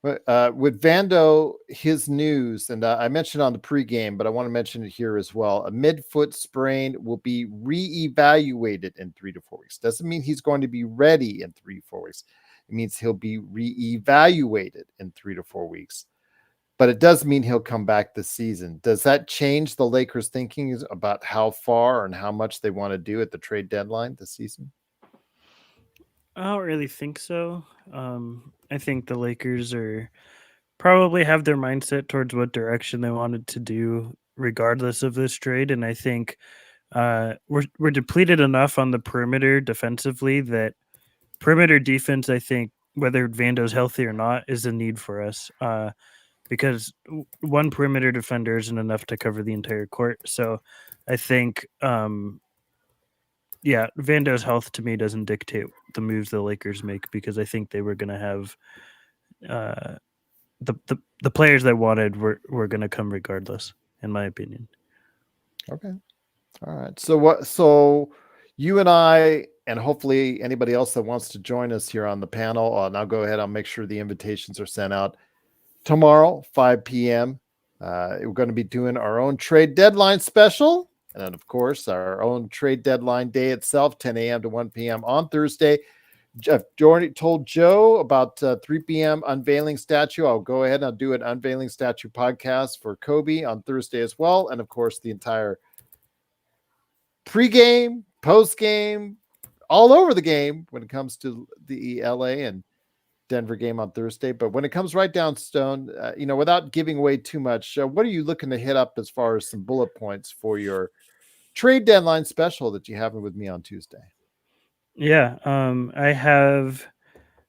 With Vando, his news, and I mentioned on the pregame, but I want to mention it here as well. A midfoot sprain will be reevaluated in 3 to 4 weeks. Doesn't mean he's going to be ready in 3 to 4 weeks. It means he'll be reevaluated in 3 to 4 weeks. But it does mean he'll come back this season. Does that change the Lakers' thinking about how far and how much they want to do at the trade deadline this season? I don't really think so. I think the Lakers are probably have their mindset towards what direction they wanted to do, regardless of this trade. And I think we're depleted enough on the perimeter defensively that perimeter defense, I think, whether Vando's healthy or not, is a need for us. Because one perimeter defender isn't enough to cover the entire court. So I think, Vando's health to me doesn't dictate the moves the Lakers make, because I think they were going to have the players that wanted were going to come regardless, in my opinion. Okay. All right. So you and I, and hopefully anybody else that wants to join us here on the panel, and I'll go ahead. I'll make sure the invitations are sent out tomorrow, 5 p.m. We're going to be doing our own trade deadline special. And then, of course, our own trade deadline day itself, 10 a.m. to 1 p.m. on Thursday. Jeff Jordan told Joe about 3 p.m. unveiling statue. I'll go ahead and I'll do an unveiling statue podcast for Kobe on Thursday as well. And, of course, the entire pregame, postgame, all over the game when it comes to the LA and Denver game on Thursday. But when it comes right down stone, without giving away too much, what are you looking to hit up as far as some bullet points for your trade deadline special that you have with me on Tuesday? Yeah, I have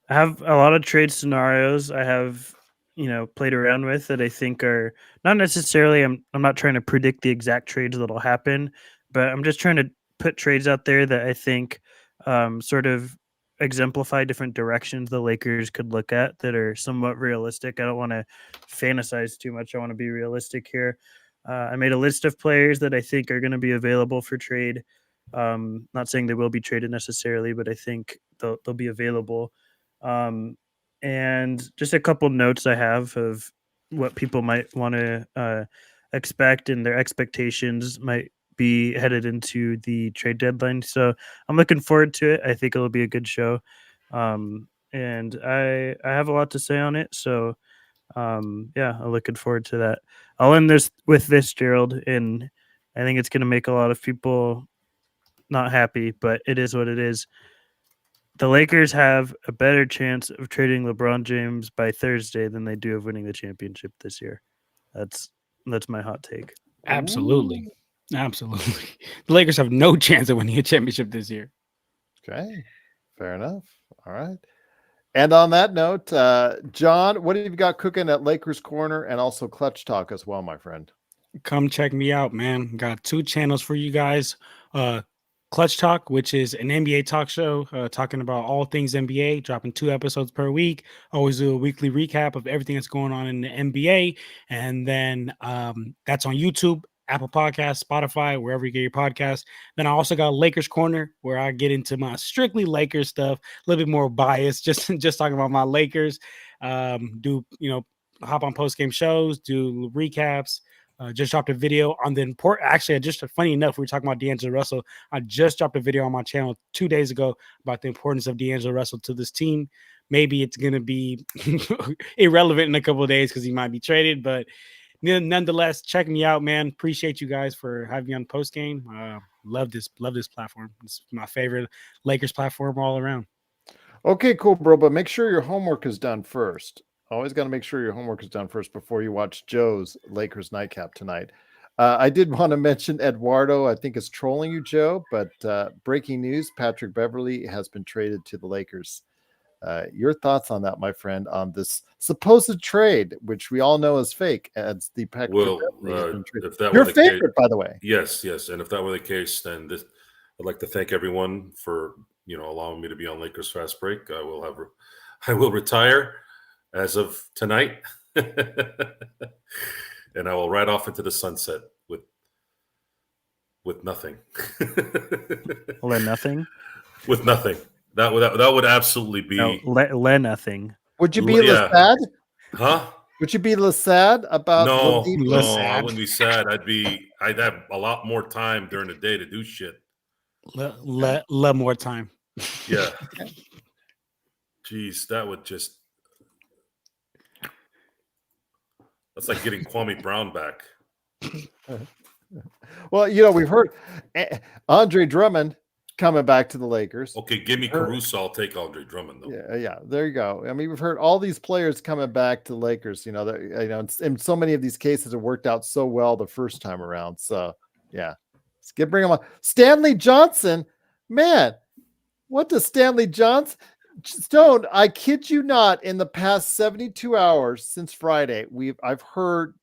a lot of trade scenarios I have played around with that I think are not necessarily. I'm not trying to predict the exact trades that'll happen, but I'm just trying to put trades out there that I think sort of exemplify different directions the Lakers could look at that are somewhat realistic. I don't want to fantasize too much. I want to be realistic here. I made a list of players that I think are going to be available for trade. Not saying they will be traded necessarily, but I think they'll be available. And just a couple notes I have of what people might want to expect, and their expectations might be headed into the trade deadline. So I'm looking forward to it. I think it'll be a good show. And I have a lot to say on it. So I'm looking forward to that. I'll end this with this, Gerald, and I think it's going to make a lot of people not happy, but it is what it is. The Lakers have a better chance of trading LeBron James by Thursday than they do of winning the championship this year. That's my hot take. Absolutely. Absolutely. The Lakers have no chance of winning a championship this year. Okay. Fair enough. All right. And on that note, John, what have you got cooking at Lakers Corner and also Clutch Talk as well, my friend? Come check me out, man. Got 2 channels for you guys. Clutch Talk, which is an NBA talk show talking about all things NBA, dropping 2 episodes per week. Always do a weekly recap of everything that's going on in the NBA. And then that's on YouTube, Apple Podcasts, Spotify, wherever you get your podcasts. Then I also got Lakers Corner, where I get into my strictly Lakers stuff, a little bit more biased, just talking about my Lakers. Hop on post-game shows, do recaps. Just dropped a video on the funny enough, we were talking about D'Angelo Russell. I just dropped a video on my channel 2 days ago about the importance of D'Angelo Russell to this team. Maybe it's going to be irrelevant in a couple of days because he might be traded, but nonetheless, check me out, man. Appreciate you guys for having me on Postgame. Love this platform. It's my favorite Lakers platform all around. Okay, cool, bro. But make sure your homework is done first. Always got to make sure your homework is done first before you watch Joe's Lakers nightcap tonight. I did want to mention Eduardo. I think is trolling you, Joe. But breaking news: Patrick Beverley has been traded to the Lakers. Your thoughts on that, my friend, on this supposed trade, which we all know is fake, as the Patrick Beverley has been traded. If that Your were the favorite, case, by the way. Yes. And if that were the case, then I'd like to thank everyone for allowing me to be on Lakers Fast Break. I will retire as of tonight, and I will ride off into the sunset with nothing. Nothing. With nothing. That would absolutely be nothing. Would you be sad? Huh? Would you be sad about? No, I wouldn't be sad. I'd have a lot more time during the day to do shit. More time. Yeah. Jeez, that would just. That's like getting Kwame Brown back. Well, we've heard Andre Drummond coming back to the Lakers. Okay, give me Caruso. I'll take Andre Drummond, though. Yeah, there you go. I mean, we've heard all these players coming back to the Lakers. In so many of these cases, it worked out so well the first time around. So, yeah, bring them on. Stanley Johnson, man, what does Stanley Johnson? Stone, I kid you not, in the past 72 hours since Friday, I've heard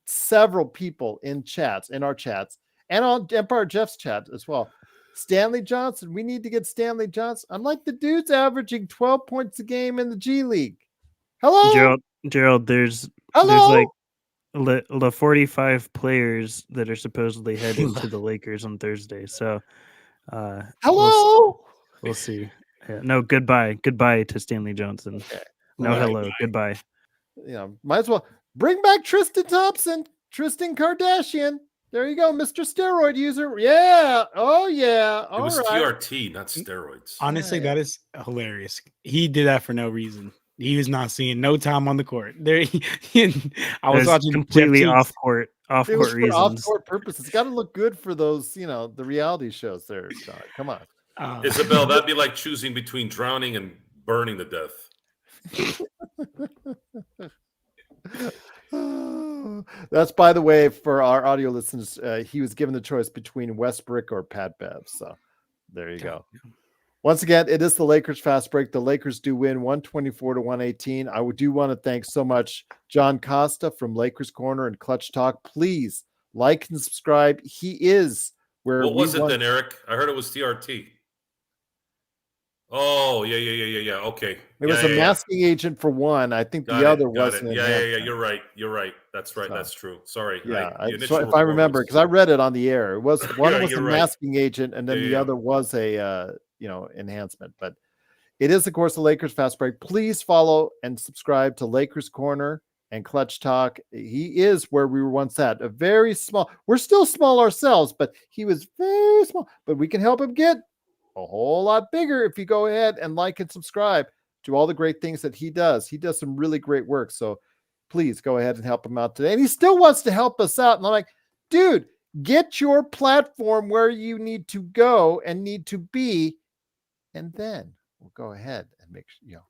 several people in our chats, and on Empire Jeff's chat as well. Stanley Johnson, we need to get Stanley Johnson. I'm like, the dude's averaging 12 points a game in the G League. Hello. Gerald, there's Hello. like the 45 players that are supposedly headed to the Lakers on Thursday. So, Hello. we'll see. Yeah, no, goodbye to Stanley Johnson. Okay. No, Right. hello, goodbye. Might as well bring back Tristan Thompson, Tristan Kardashian. There you go, Mr. Steroid user. Yeah. Oh yeah. It was All right. TRT, not steroids. Honestly, Yeah. that is hilarious. He did that for no reason. He was not seeing no time on the court. There, I was There's watching completely Jeff Teague's- off It was court for reasons. off-court purposes. It's got to look good for those, the reality shows there, John. Come on. Isabel, that'd be like choosing between drowning and burning to death. That's, by the way, for our audio listeners, he was given the choice between Westbrook or Pat Bev. So there you go. Once again, it is the Lakers fast break. The Lakers do win 124-118. I do want to thank so much John Costa from Lakers Corner and Clutch Talk. Please like and subscribe. He is where What was it want- then, Eric? I heard it was TRT. Oh, yeah. Okay. It was a masking agent for one. I think the other wasn't. Yeah. You're right. That's right. So, that's true. Sorry. Yeah, the so initial if I report remember, was- because I read it on the air, it was one Yeah, was a you're right. masking agent, and then the Yeah. other was a enhancement. But it is, of course, the Lakers fast break. Please follow and subscribe to Lakers Corner and Clutch Talk. He is where we were once at, a very small. We're still small ourselves, but he was very small. But we can help him get a whole lot bigger if you go ahead and like and subscribe to all the great things that he does. He does some really great work. So please go ahead and help him out today. And he still wants to help us out. And I'm like, dude, get your platform where you need to go and need to be. And then we'll go ahead and make sure,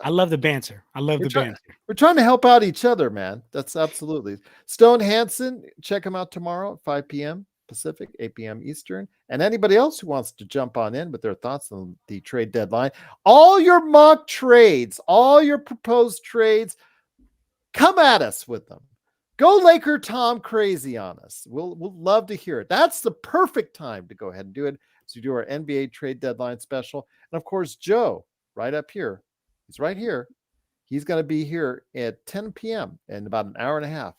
I love the banter. I love the banter. We're trying to help out each other, man. That's absolutely. Stone Hansen, check him out tomorrow at 5 p.m. Pacific, 8 p.m. Eastern. And anybody else who wants to jump on in with their thoughts on the trade deadline, all your mock trades, all your proposed trades, come at us with them. Go Laker Tom crazy on us. We'll love to hear it. That's the perfect time to go ahead and do it as we do our NBA trade deadline special. And of course, Joe, right up here, he's right here. He's going to be here at 10 p.m. in about an hour and a half,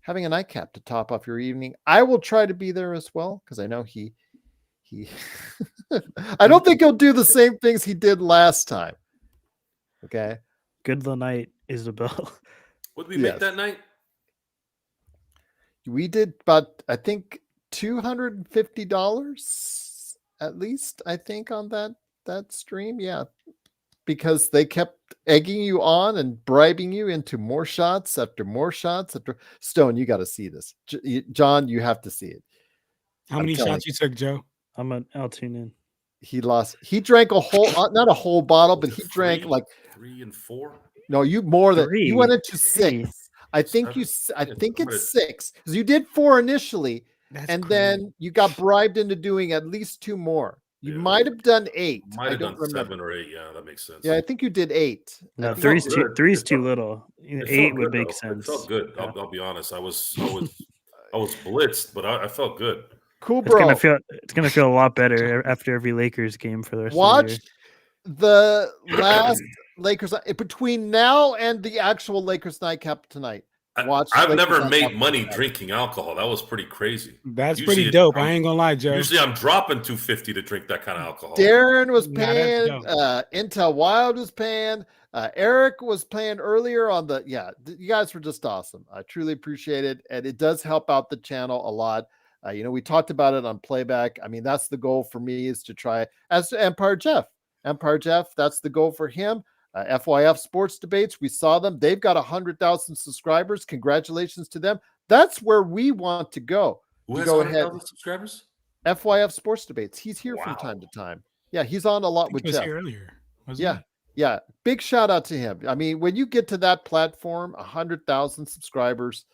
having a nightcap to top off your evening. I will try to be there as well, because I know he I don't think he'll do the same things he did last time. Okay. Good night, Isabel. What did we make that night? We did about, I think, $250 at least, I think, on that stream. Yeah. Because they kept egging you on and bribing you into more shots after more shots after. Stone, you got to see this. John, you have to see it. How many shots you took, Joe? I'll tune in. He lost. He drank a whole, not a whole bottle, but he drank like 3 and 4. No, you more than you went into 6. I think it's 6 because you did 4 initially, and then you got bribed into doing at least 2 more. You might have done 8. Might have done 7 or 8. Yeah, that makes sense. Yeah, I think you did 8. No, three's too little. 8 would make sense. It felt good. Yeah. I'll be honest. I was blitzed, but I felt good. Cool, bro. It's gonna feel a lot better after every Lakers game for the rest Watch of the last Lakers between now and the actual Lakers nightcap tonight. I've never made money drinking alcohol. That was pretty crazy. That's pretty dope. I ain't gonna lie, Joe. Usually I'm dropping $250 to drink that kind of alcohol. Darren was paying. Intel Wild was paying. Eric was playing earlier on the. Yeah, you guys were just awesome. I truly appreciate it, and it does help out the channel a lot. We talked about it on playback. I mean, that's the goal for me, is to try as Empire Jeff. That's the goal for him. FYF Sports Debates, we saw them. They've got 100,000 subscribers. Congratulations to them. That's where we want to go. Who has go ahead. subscribers? FYF Sports Debates. He's here from time to time. Yeah, he's on a lot with Jeff. Here earlier. Yeah. Big shout out to him. I mean, when you get to that platform, 100,000 subscribers,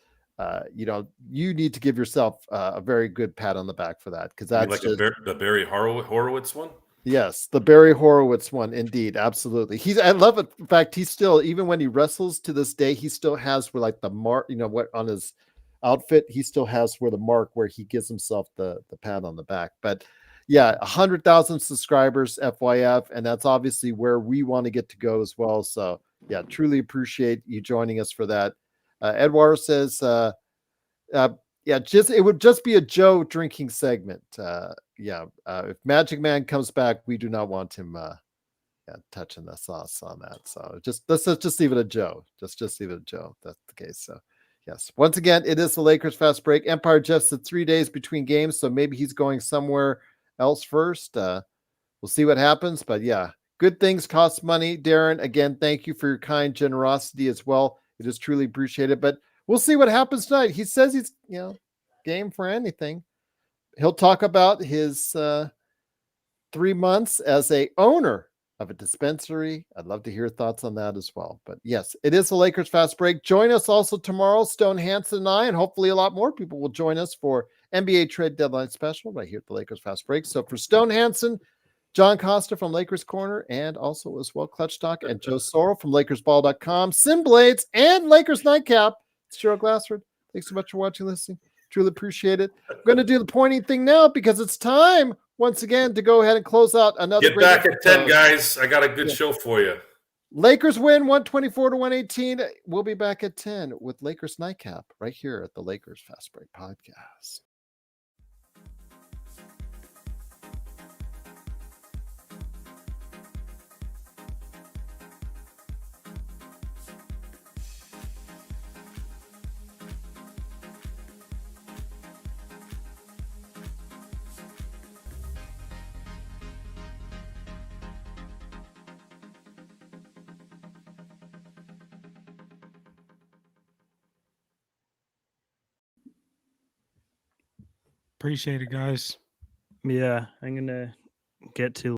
you need to give yourself a very good pat on the back for that, because that's like the Barry Horowitz one. Yes, the Barry Horowitz one, indeed, absolutely. I love it. In fact, he's still, even when he wrestles to this day, he still has where like the mark, what on his outfit, he still has where the mark where he gives himself the pat on the back. But yeah, 100,000 subscribers, FYF, and that's obviously where we want to get to go as well. So yeah, truly appreciate you joining us for that. Edward says, yeah, it would just be a Joe drinking segment. If Magic Man comes back, we do not want him touching the sauce on that. So let's just leave it a Joe. Just leave it a Joe. If that's the case. So yes, once again, it is the Lakers fast break. Empire just said 3 days between games, so maybe he's going somewhere else first. We'll see what happens, but yeah, good things cost money. Darren, again, thank you for your kind generosity as well. It is truly appreciated, but we'll see what happens tonight. He says he's, game for anything. He'll talk about his 3 months as a owner of a dispensary. I'd love to hear thoughts on that as well. But yes, it is the Lakers fast break. Join us also tomorrow, Stone Hansen and I, and hopefully a lot more people will join us for NBA trade deadline special right here at the Lakers fast break. So for Stone Hansen, John Costa from Lakers Corner, and also as well Clutch Talk, and Joe Sorrell from LakersBall.com, Sim Blades, and Lakers Nightcap. It's Gerald Glassford. Thanks so much for watching, listening. Truly appreciate it. I'm going to do the pointing thing now because it's time once again to go ahead and close out another. Get back at 10, guys. I got a good show for you. Lakers win 124-118. We'll be back at 10 with Lakers Nightcap right here at the Lakers Fast Break Podcast. Appreciate it, guys. Yeah, I'm gonna get to